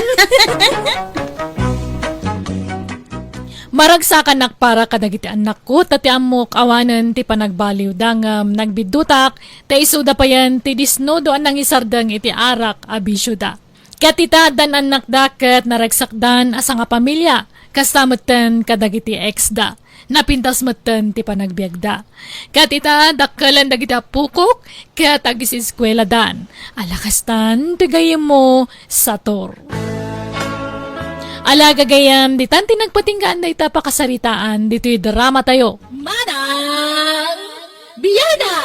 Maragsakan nakpara kadagiti anak ko, tati amok awanan ti panagbaliw dangam, nagbidutak, ta isuda pa yan ti disnodo anang isardang iti arak abisyuda. Katita dan anak daket naragsakdan asa nga pamilya, kastamutan kadagiti eksda, napintas matan ti panagbiagda. Katita dakkalan dagiti apukok, kat agis eskwela dan, alakastan tigayem mo sator. Alaga gayam, di tanti nagpatinggaan na ita pakasaritaan, dito'y drama tayo. Manang Biyada!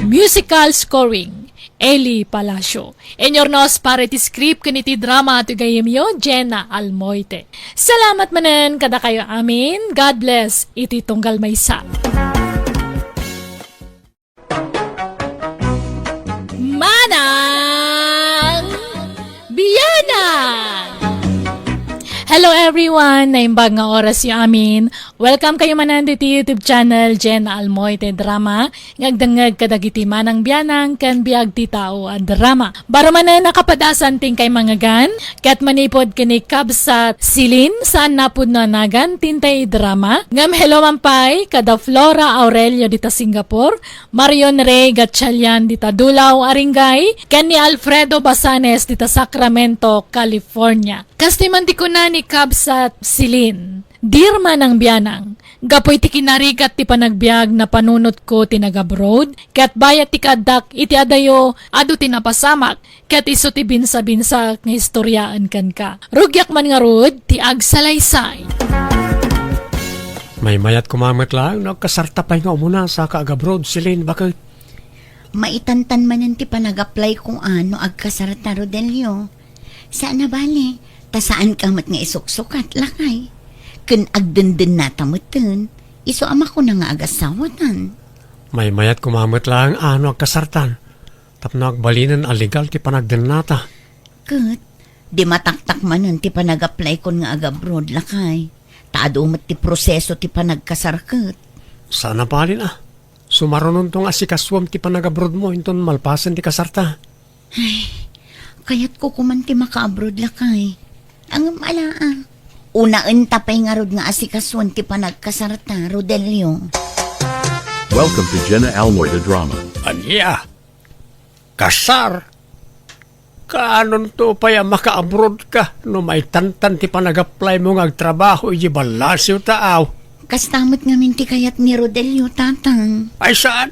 Musical scoring, Eli Palacio. Enyornos para iti script kaniti drama at gayem yo, Jenna Almoite. Salamat manen kada kayo amin. God bless. Iti tunggal maysa. Manang Biyana! Hello everyone! Naimbag nga oras yung amin. Welcome kayo manan dito YouTube channel Jen Almoite Drama. Ngagdangag kadagiti manang biyanang kan biag ti tao ang drama. Baro manan nakapadasan ting kay mga gan. Kat manipod kini kabsat silin saan napud na nagan tintay drama. Ngam hello mampay kada Flora Aurelio dita Singapore. Marion Rey Gatchalian dita Dulaw Aringay. Ken ni Alfredo Basanes dita Sacramento, California. Kastiman ti ko na ni kabsat silin. Dirma ng biyanang, gapoy ti kinarigat ti panagbiag na panunot ko ti nag-abroad, kat bayat ti kadak iti adayo, adu ti napasamak, kat iso ti binsa-binsa nga historyaan kan ka. Rugyak man nga rod, ti agsalaysay. May mayat kumamit lang, nagkasartapay nga umuna sa kaagabroad, Silin, bakit? Maitantan manan ti panag-apply kung ano agkasarata Rodelio. Saan na bali? Ta saan ka mat nga isuksukat lakay? Kun agdendin na tamutin, iso ama ko na nga agasawatan. May mayat kumamit lang, ano agkasartan. Tapno agbalinan aligal ti panagden nata. Kat, di mataktak manan ti panag-apply kon nga agabroad lakay. Taado mat ti proseso ti panagkasarkat. Sana palin Sumarunon tong asikaswam ti panagabroad mo, inton malpasan ti kasarta. Kaya't ko kuman ti maka-abroad lakay. Ang malaa. Unaan tapay nga rod nga asikaswan ti panagkasarta, Rodelio. Welcome to Jenna Almoida Drama. Anya? Kasar? Kaanon to paya maka-abroad ka no may tantan ti panag-apply mo nga agtrabaho iji balasyo taaw? Kastamot nga minti kayat ni Rodelio, tatang. Ay saan?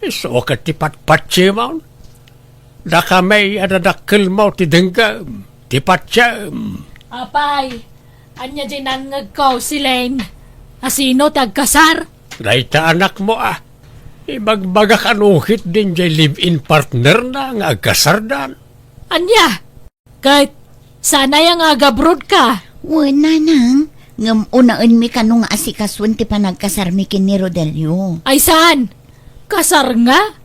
Isukat ti patpatsimaw? Daka may adadakil mo ti denggam, ti patsam. Apay, anya din ang ngagkaw si Lane. Asino tagkasar? Dahita anak mo Ibagbagak anuhit din jay live-in partner na nga agkasardan. Anya? Kahit sana yung agabroad ka. Wala nang. Ngam unaan mi kanong asikaswan ti panagkasar mi kin ni Rodelio. Ay saan? Kasar nga?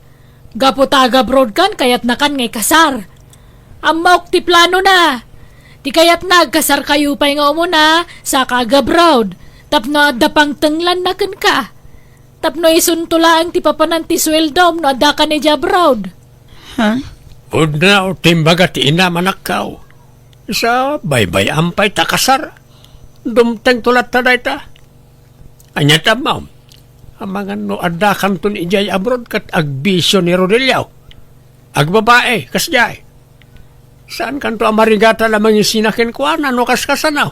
Gapo taga-abroad kan kayat na kan ngay kasar. Amok ti plano na. Ti kayat nagkasar kayo pa nga umuna sa kagabroad. Tapno adapang tenglan na kan ka. Tapno isuntulaang ti papanan ti sweldom no adda ka ni abroad. Ha? Udna o timbaga ti ina manakaw. Isa baybay ampay takasar. Dumteng tulat ta dayta. Anya tamaw. Amangan no adda kanton ijay abroad kat agbisyo ni Rodelio. Agbabae, kasjay. Saan kanto amarigata lamang isinakin ko no kaskasanaw?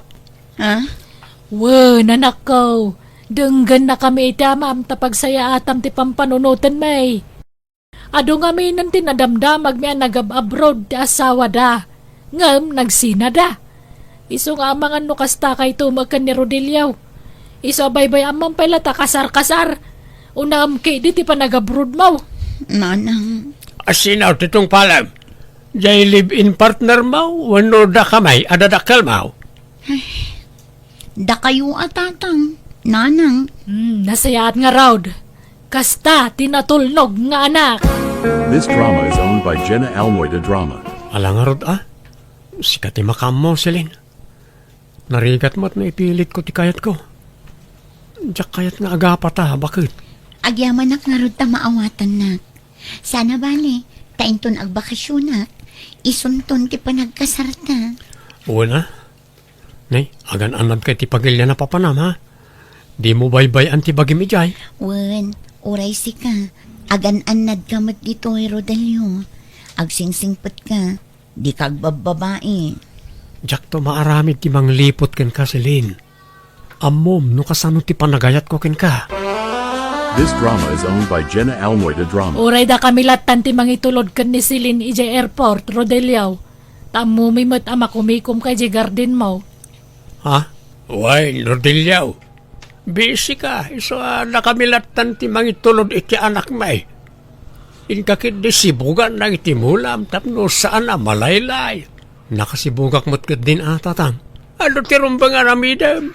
Ha? Wow, nanakaw. Denggan na kami itamam tapagsaya atam ti pampanunutan may. Ado nga may nanti nadamdamag may nagab-abroad ti asawa da. Ngam, nagsina da. Iso nga amangan no kasta kay tumakan ni Rodelio. Iso baybay amang pala ta kasar-kasar. Unam kay di ti pa nag-abroad mo. Nanang. Asinaw titong palam. Jay live-in partner mo, wano da kamay, adadakal mo. Da kayo tatang. Nanang. Nasayaat nga raud. Kasta tinatulnog nga anak. This drama is owned by Jenna Almoida Drama. Alangarod Sikat makam mo, Celine. Narigat mo't na ipilit ko ti kayat ko. Diyak kayat nga agapata, bakit? Agyaman nak nga rod ta maawatan na. Sana bali, tainton agbakasyon na. Isunton ti panagkasarta. Una. Nay, agan anad kay ti pagilya na papanam, ha? Di mo baybay ang ti bagimijay. Wen, oray si ka. Agan-anad ka mat dito, Rodelio. Agsingsingpet ka. Di kagbababae. Diyak to maaramid ti manglipot ken ka, Celine. Amom, no kasano ti panagayat ko ken ka. This drama is owned by Jenna Almoida Drama. Uray da kami latan ti mangitulod kan ni Silin ije airport, Rodelio. Tamo may mat ama kumikum kay je garden mo. Ha? Uy, Rodelio. Busy ka. Iso nakamilatan ti mangitulod iti anak may. Inkakit di sibugan na itimulam tapno saan na malaylay. Nakasibugak mo't kat din tatang. Ano tirumbang aramidam?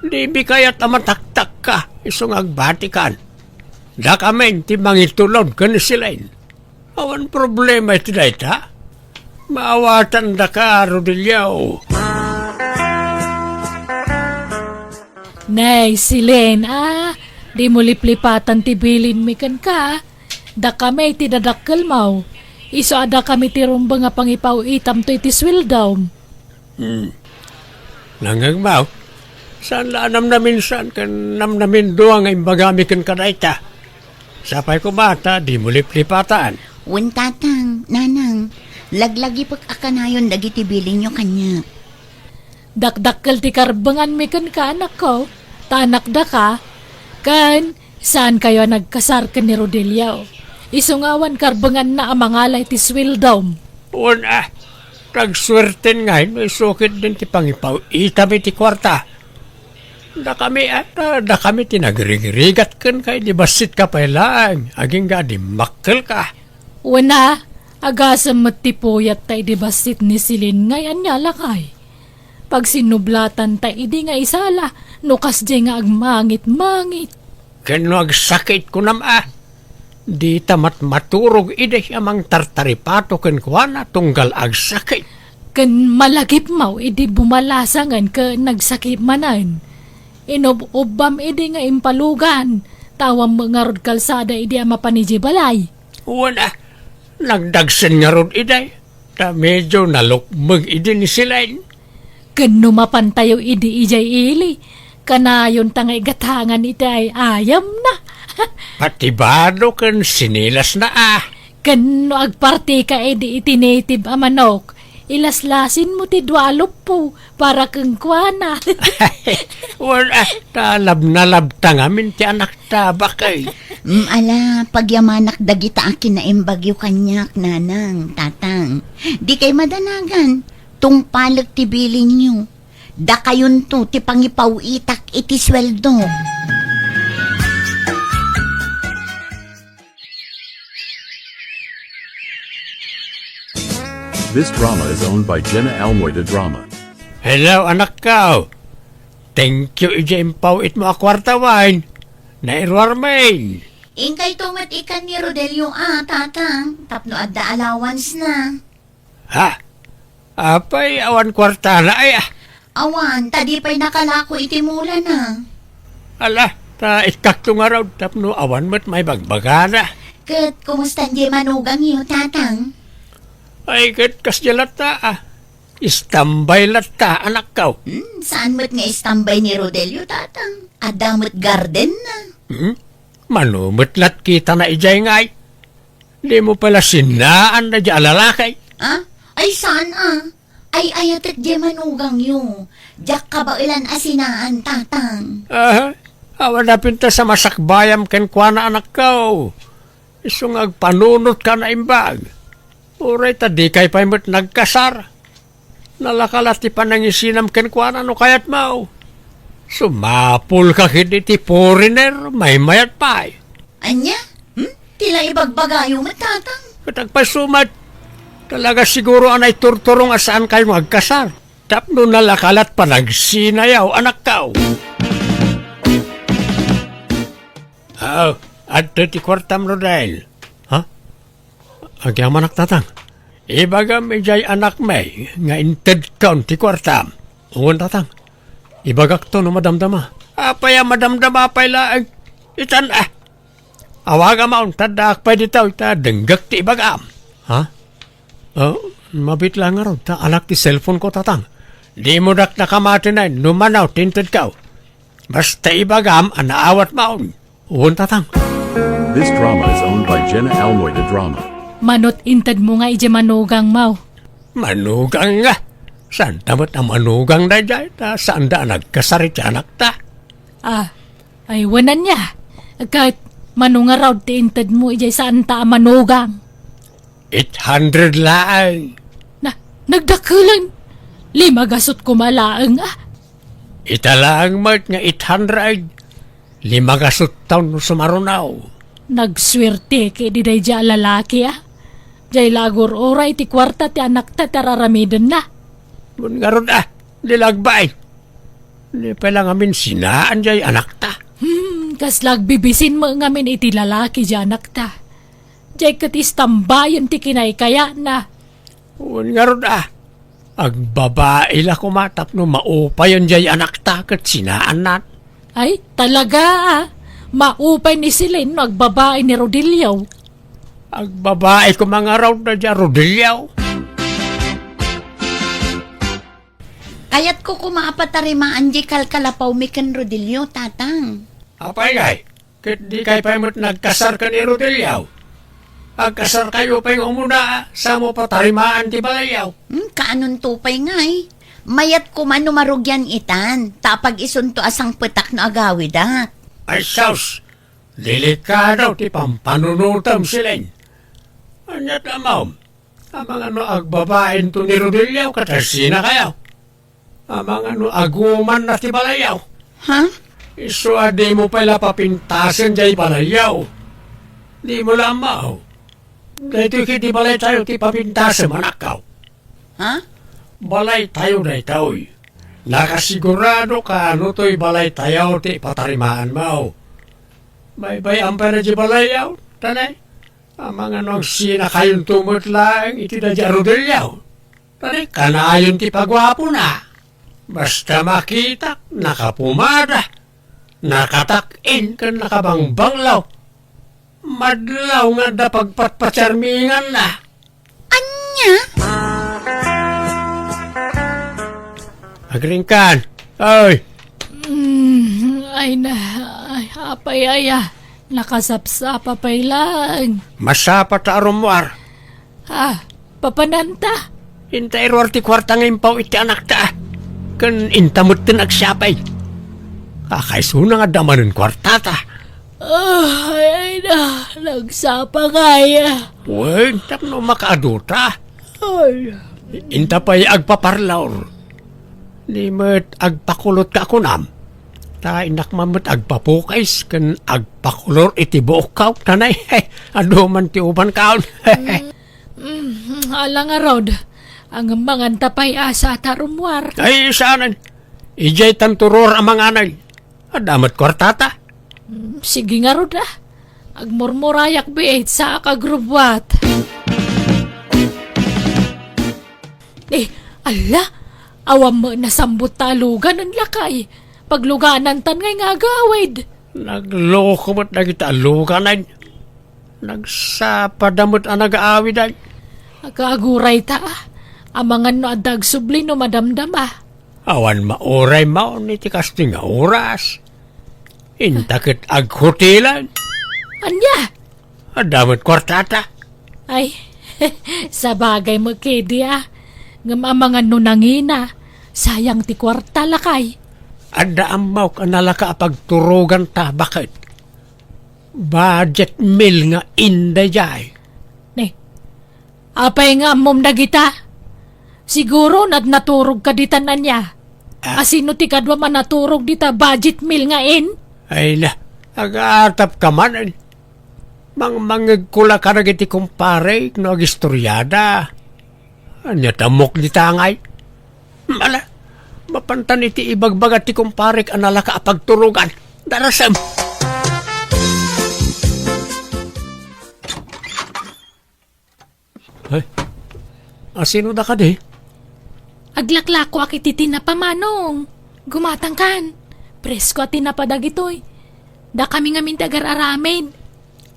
Di bikayat amataktak ka, isong agbatikan. Da kamen ti mangitulod ka ni silain. Awan problema iti dayta. Maawatan da ka, Rodilyaw. Nay, Silen, di mo liplipatan ti bilin mi kan ka. Da kami ti dadakkel mau. Iso ada kami ti rumba nga pangipaw itam to iti swildom. Nangagmaw, saan laanam na minsan kan namnamin doang ay bagami kan kadayta. Sapay ko bata, di mo liplipatan. Wen tatang, nanang, laglagi pag-akanayon dagiti bilin nyo kanya. Dakdakkel ti karbangan mi kan ka anak ko. Tanak da ka. Kan, saan kayo nagkasar kan ni Rodilio? Isungawan karbangan na amangalay ti swildom. Una, tagswerten nga, may sukit din ti pangipaw. Itami ti kwarta. Da kami tinagrigigat kan kay di basit ka pa lang. Aging ga di makkel ka. Una, agasam mat ti puyat tay di basit ni Silin ngayon niya lakay. Pag sinublatan tay idi nga isala, nukas di nga agmangit-mangit. Kano agsakit ko nama. Di tamat maturog ide amang tartaripato ken kuana tunggal agsakit. Kan malagip mau idi bumalasangan ka nagsakip manan. Inob-ubam idi nga impalugan. Tawang mga rod kalsada idi ama paniji balay. Una, nagdagsen nga rod ide. Ta medyo nalukmag idi ni silain. Kan numapantayo idi ijay ili. Kanayon tangay gatangan iti ay ayam na. Patibado ken sinilas na Kan no agparti ka edi iti native a manok. Ilaslasin mo ti dwalop po para kang kuana. Wala, talab na labta ngamin ti anak tabakay. Ala, pagyamanak dagita akin na imbagyo kanyak, nanang, tatang. Di kay madanagan, tung palag ti bilin nyo. Da kayon to, ti pangipaw itak iti sweldo. This drama is owned by Jenna Almoida Drama. Hello, anak ka. Thank you, ija impaw it mo akwarta wine. Nairwar main. Ingkay tumat ikan ni Rodelio tatang. Tapno adda allowance na. Ha? Apay, awan kwarta na ay Awan, tadi pa'y nakalako iti mula na. Ala, ta itkakto nga raw tapno awan mo't may bagbagana. Kat, kumusta di manugang iyo, tatang? Ay, kat kasjalata Istambay lata, anak ka. Saan mo't nga istambay ni Rodelio, tatang? Adamot garden na. Manumot lat kita na ijay ngay. Di mo pala sinaan na di alalakay. Ay, saan Ay, ayatet di manugang yo. Diyak ka ba ilan asinaan, tatang? Awan na pinta sa masakbayam ken kwa na anak ka. Isong agpanunot ka na imbag. Uray ta di kay paimot nagkasar. Nalakalat ti panangisinam ken kwa na no kayat mau. Sumapul ka kiti foreigner, may mayat pa. Anya? Tila ibagbagayo mo, tatang? Katagpasumat, talaga siguro anay turturong asaan kayo magkasar. Tapno nalakalat pa nagsinayaw, anak ka. Adto ti kwartam Rodel. Ha? Agyam anak tatang. Ibaga medjay anak may, nga inted kaun ti kwartam. Uwan tatang. Ibagak to no madamdama. Apaya madamdama apay laag. Itan Awaga maun tadak pa ditaw ita denggak ti ibagam. Ha? Mabit lang nga ron. Ta anak ti cellphone ko tatang. Di mo dak nakamati na numanaw tinted kaw. Basta ibagam anaawat maun. Uwan tatang. This drama is owned by Jenna Almoida Drama. Manot inted mo nga ije manugang mau. Manugang nga. Saan tamat ang manugang na dyan? Saan da nagkasarit anak ta? Ay wanan niya. Kahit manunga raw ti inted mo ije saan ta manugang. 800 laang. Nagdakulan. 5 gasot kumalaang Italaang mat nga 800. 5 gasot taon no sumarunaw. Nagswerte kay di day dya lalaki ah. Jay lagor oray ti kwarta ti anak ta tararamidan na. Mun nga ron dilagbay. Di pa lang amin sinaan jay anak ta. Kas lagbibisin mo ngamin iti lalaki dya anak ta. Jay katis tambayan ti kinay kaya na. Mun nga ron agbabae la kumatap no maupayan jay anak ta kat sinaan na. Ay, talaga ah. Maupay ni Silin no agbabae ni Rodilio. Agbabae ko mga raw na dya Rodilio. Kayat ko kumaapatarimaan di kalkalapaw mi ken Rodilio, tatang. Apay gay, kit di kay pa mo't nagkasar ka ni Rodilio. Agkasar kayo pa yung umuna sa mo patarimaan ti balayaw. Kaanon tupay nga eh. Mayat ko man numarugyan itan, tapag isunto asang petak no agawid ah. Ay saus, delikado ti pampanunutam silin. Anyat amaw, ang mga no agbabain to ni Rodilio katasina kayo. Ang mga no aguman na ti balayaw. Ha? Iso adi mo pala papintasan jay balayaw. Di mo lamaw. Dito kiti balay tayo ti papintasan manakaw. Ha? Balay tayo na itaoy. Nakasigurado ka ano to'y balay tayo ti patarimaan mo. Bay-bay ang pa na di balayaw, tanay. Ang mga nung sina kayong tumot lang, iti na di Rodilio. Tanay, kanayon ti pagwapo na. Basta makita, nakapumada. Nakatak-in ka nakabangbanglaw. Madlaw nga da pagpatpatsarmingan na. Anya? Agringkan. Ay, Ay na, ay apay aya. Nakasapsapa pay lang. masapa ta arumwar. Ah, papananta. Intay ruwar ti kwarta ngayon pa iti anak ta. Kan intamot tin agsapay. Kakaisuna nga damanin kwarta ta. Ay na, nagsapa kaya. Uy, tapno makaaduta. Ay, Inta pa'y agpaparlaor. Di mo't agpakulot ka kunam. Ta inak mamot agpapukais kan agpakulor iti bukaw. Tanay, ado man ti uban kaon. alang arod. Ang mga tapay asa tarumwar. Ay, saanan. Ijay tanturor ang mga anay. Adamat kwartata. Sige nga rod ah. Agmurmurayak biit sa kagrubwat. Ala, awam mo nasambut talugan ang lakay. Pagluganan tan ngay nga agawid. Nagloko mo't nagita alukanan. Nagsapadamot ang nag-aawid ay. Agaguray ta ah. Amangan no adag subli no madamdama. Awan mauray maon iti kasting nga oras. Intakit aghotelan. Anya? Adamot kwartata. Ay, sa bagay mo kedi ah. Ngamamangan no nangina. Sayang ti kwarta lakay. Ada amaw ka nalaka pagturugan ta. Bakit? Budget meal nga inday jay. Apay nga mom dagita. Siguro naturog ka dita na niya. Asino ti kadwa man naturog dita budget meal nga in? Ay na, agatap ka man. Mangmangag kula ka na iti kumpare no agistoryada. Anya tamok di tangay. Mala, mapantan iti ibagbagat ti kumpare anala ka pagturugan. Darasam. Ay, asino da ka di? Aglaklako akiti tinapamanong. Gumatang kan. Presko at tinapadagitoy. Da kami nga mintagar aramin.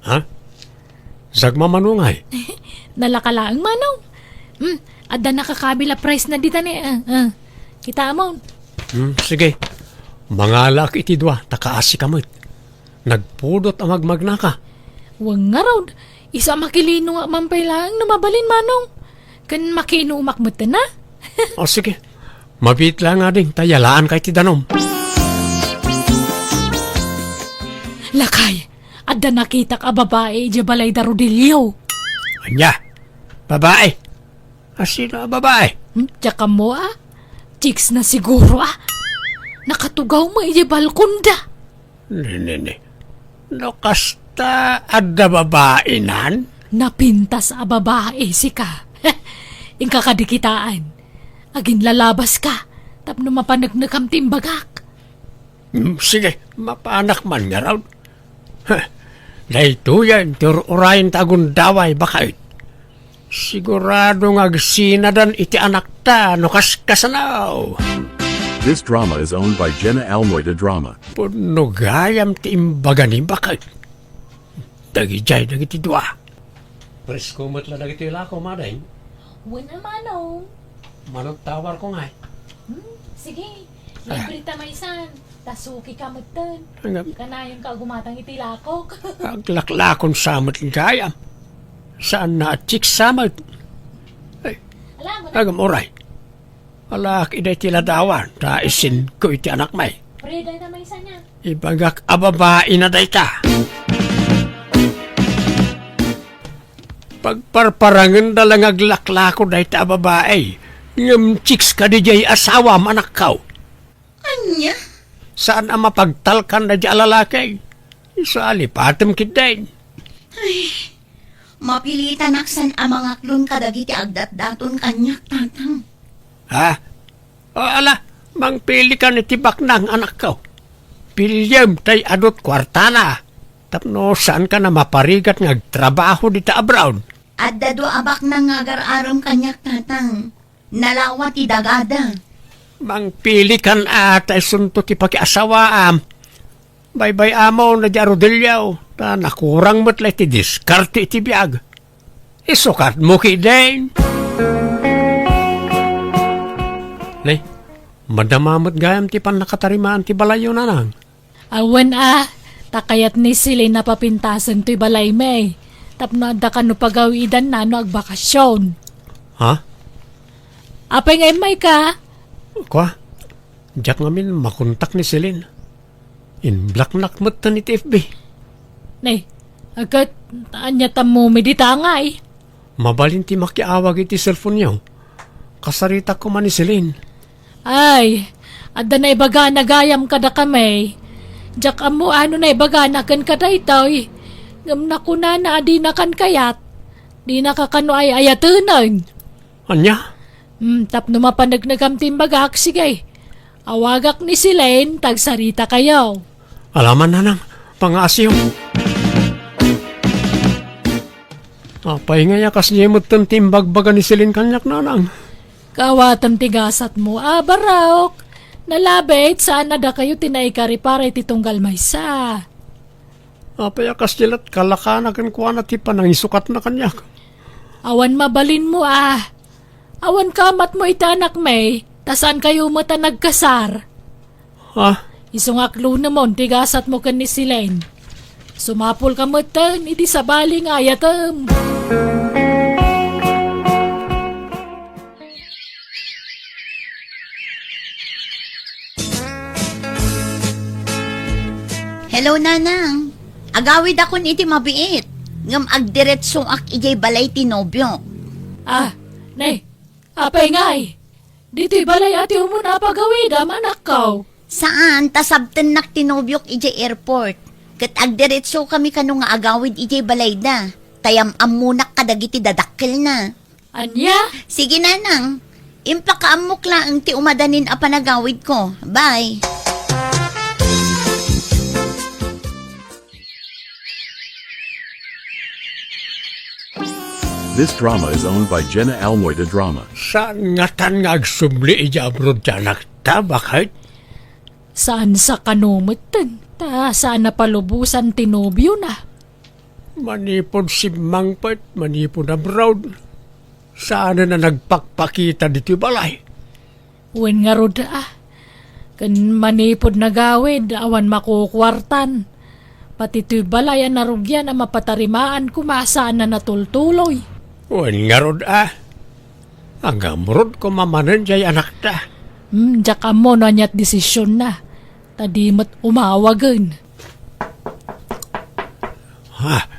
Ha? Zagmamanungay. Nalakalaang manong. Adda nakakabila price na dita ni. Kita mo. Sige. Mangalak iti dua, takaasi kamot. Nagpudot ang magmagnaka. Huwag nga raw. Isa makilino nga mampay lang na mabalin manong. Kan makino umakmot na. O sige. Mabit lang nga din, tayalaan kay ti danom. Lakay. Adda nakita ka babae di balay da Rodilio. Anya, babae. Asino ang babae? Tsaka mo ah. Chicks na siguro ah. Nakatugaw mo di balkonda. Nene. Nakas Ta adda babainan? Napintas a babae si ka. Ingka kadikitaan. Agin lalabas ka. Tapno mapanagnagam timbagak. Sige, mapanak man nga raw. Dahito yan, urayin tagun daway bakit. Sigurado nga sinadan iti anak ta, no kaskasanaw. This drama is owned by Jenna Almoida Drama. Puno gayam ti imbaga ni bakit. Dagijay, dagiti dua. Presko matla dagiti lako, maday. Wala manong. Manong tawar ko nga. Sige, libre tamaysan. Tasuki ka magtan. Hanggang Kanayon ka gumatang itilakok. aglaklakon samot gayam. Saan na chik samot? Alam mo na, Agam oray. Alak iday tila dawan, ta isin ko iti anak may. Freda tamaysan niya. Ibagak ababae na dayta. Pagparparangan dalang aglaklako dayta ababae. Ngam chicks ka di jay asawa manakaw. Anya? Saan ang mapagtalkan na di alalaki? Isa alipatam kidain. Mapilitan aksan ang mga klon kadagiti agdat-daton kanyak, tatang. Ha? O ala, mangpili ka ni tibak ng anak ko. Pilyam tay adot kwartana. Tapno saan ka na maparigat ngagtrabaho dito abroad? At dado abak na ngagar-aram kanyak, tatang. Nalawat idagada. Mangpili kan atay sunto ti pakiasawaam. Baybay amaw na di arodilyaw. Ta nakurang mo't ti diskarte iti biyag. Isukat mo kidain. Lay, madamamot gayam ti pan nakatarimaan ti balayo na nang. Awan takayat ni sila na papintasan to'y balay may. Tapno adda ka no pagawidan na no agbakasyon. Ha? Apay ngay may ka? Kwa? Diyak ngamin makontak ni Celine. In black nakmat ta ni TFB. Nay, agad anya tamo medita nga eh. Mabalin ti makiawag iti cellphone niyo. Kasarita ko man ni Celine. Ay, adda na ibaga na gayam kada kami. Diyak amo ano na ibaga na kan kada itoy. Ngam na kuna na adi na kan kayat. Di na kakano ay ayatunan. Anya? Tapno mapanagnagam timbagak, sige. Awagak ni Silen, tagsarita kayo. Alaman na nang, pangasyo. Apay nga yakas niya mo timbagbaga ni Celine kanyak na nang. Kawatam tigasat mo, barok. Nalabit, saan na da kayo tinaikari para ititunggal maysa. Apay yakas nilat kalakanagan ko na ti panangisukat na kanyak. Awan mabalin mo Awan kamat mo itanak may, tasan kayo mata nagkasar. Ha? Isungaklo namon, tigasat mo kan ni Silen. Sumapol ka matan, iti sabaling ayatam. Hello, nanang. Agawid akon iti mabiit. Ngam agdiretsong ak ijay balay tinobyo. Nay, apay ngay. Dito'y balay ati mo na pagawid, manak kaw. Saan? Tasabten nak tinobyok ijay airport. Kat agdiretso kami kano nga agawid ijay balay da. Tayam amunak kadagiti dadakkel na. Anya? Sige, nanang. Impakaamok lang ti umadanin a panagawid ko. Bye. This drama is owned by Jenna Almoida Drama. Saan nga tan nga agsubli ija abroad janak ta, bakit? Saan sa kanumutan? Ta, saan na palubusan tinobyo na? Manipod si Mangpet, manipod abroad. Saan na nagpakpakita dito balay? Uwin nga rod Kan manipod na gawid, awan makukwartan. Pati to'y balay ang narugyan ang mapatarimaan kumasaan na natultuloy. Uwan nga rod Hanggang rod ko mamanan jay anak ta. Diyak mo na niya't desisyon na. Tadimat umawagan. Ha?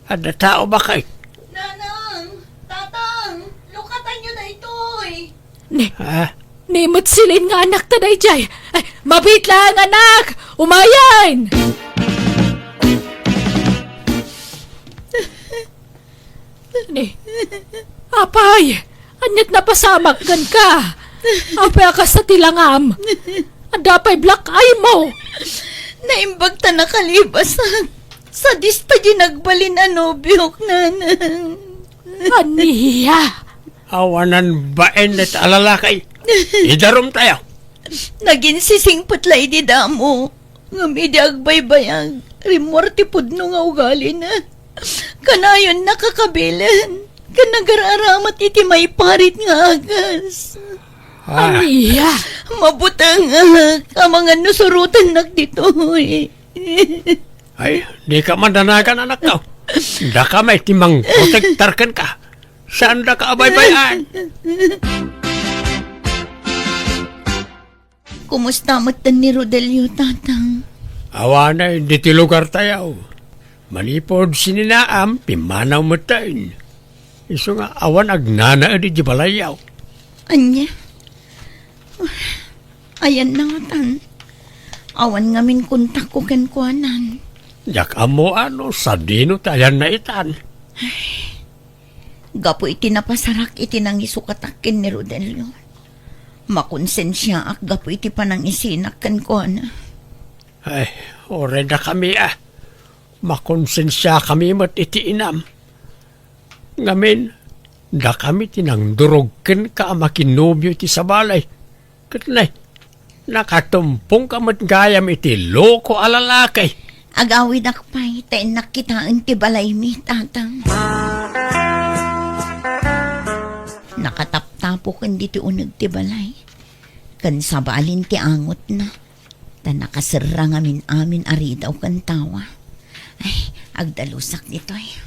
Ada tao ba kay? Nanang! Tatang! Lukatan nyo na ito'y! Ha? Nimot silin nga anak ta day jay. Ay, mabit lang anak! Umayan! Ni, apay, anyat na pasamak kan ka. Apay ka sa tilangam. Adapay black eye mo. Naimbag ta nakalibas sa dista ginagbalin anobyok nanang. Aniya. Awanan baen at alalakay. Idarom tayo. Naging sisingput lay di damo. Ngami di agbaybayag. Rimorti pudno nga ugali na. Kanayon nakakabilan. Kanagaraaramat iti may parit nga agas. Aniya. Mabutang ka mga nusurutan nak dito eh. Ay, di ka mandanagan anak ko. Da ka may timang protektarkan ka. Saan da ka abay-bayan? Kumusta matan ni Rodelio, tatang? Awanay, di ti lugar tayo. Manipod sininaam, pimanaw mo tayo. Iso nga, awan agnana di di balayaw. Anya? Ayan na nga tan. Awan ngamin kontak ko kenkwanan. Yak amo ano, sa dino tayan na itan. Gapo iti napasarak iti nang isukatakin ni Rodelio. Makonsensya ak gapo iti panang isinak kenkwana. Ay, ore na kami Makonsensya kami mat iti inam. Ngamin, da kami tinang durogken ka makinobyo iti sabalay. Katnay, nakatumpong ka mat gayam iti loko alalakay. Agawid akpay, tayo nakitaan ti balay mi, tatang. Nakataptapo kan di ti unag ti balay. Kan sabalin ti angot na. Ta nakasira ngamin amin ari daw kan tawa. Ay, agdalusak dito eh.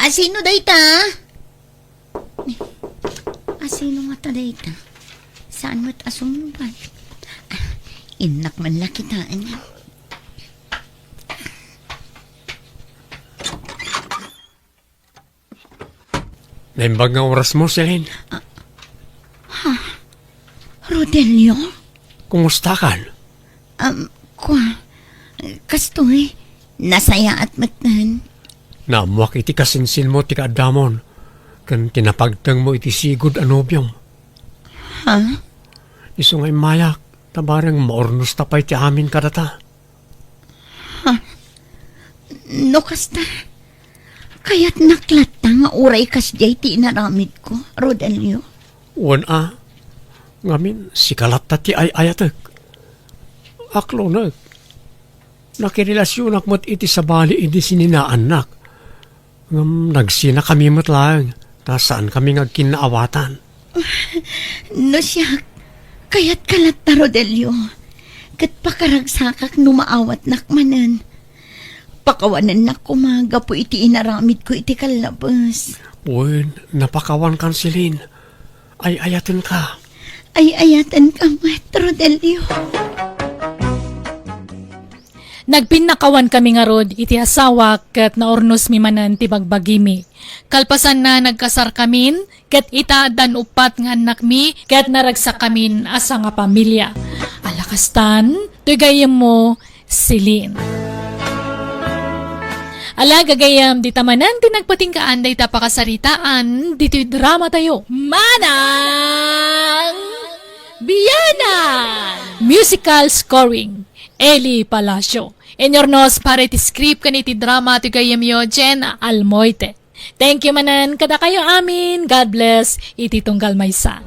Asino dayta? Asino nga ta dayta? Saan mo't asumban? Inak man lakitaan niya. Naimbag nga oras mo, Celine. Rodelio? Kumusta kan? Kastoy, nasaya at matan. Namuak iti kasinsin mo ti kaadamon. Kan tinapagtang mo iti sigod anobyong. Ha? Iso ngay mayak, tabarang maornos tapay ti amin kadata. No kasta. Kaya't naklata nga uray kas jay ti inaramid ko, Rodelio. Ngamin, si kalata ti ayatek. Aklo nakirelasyonak mo't iti sabali iti sininaanak. Nagsina kami mo't lang, ta saan kami ngagkinaawatan. No siya, kaya't kalata, Rodelio. Kat pakaragsakak numaawat nakmanan. Pakawanan na kumaga po iti inaramid ko iti kalabas. Napakawan kan silin. Ay ayatin ka. Ay ayatan ka mat, Rodelio. Nagpinakawan kami nga rod, iti asawa kat naornos mi manan ti bagbagimi. Kalpasan na nagkasar kamin, kat itaadan upat nga anak mi, kat naragsak kamin asa nga pamilya. Alakastan, tuy mo, Celine. Ala, gagayam, di tamanan, tinagpatingkaan, day tapakasaritaan, dito'y drama tayo. Manang Biyanan! Musical scoring, Eli Palacio. Enyornos para iti script kaniti drama ti gayam yo, Jenna Almoite. Thank you manan, kada kayo amin. God bless, iti tunggal maysa.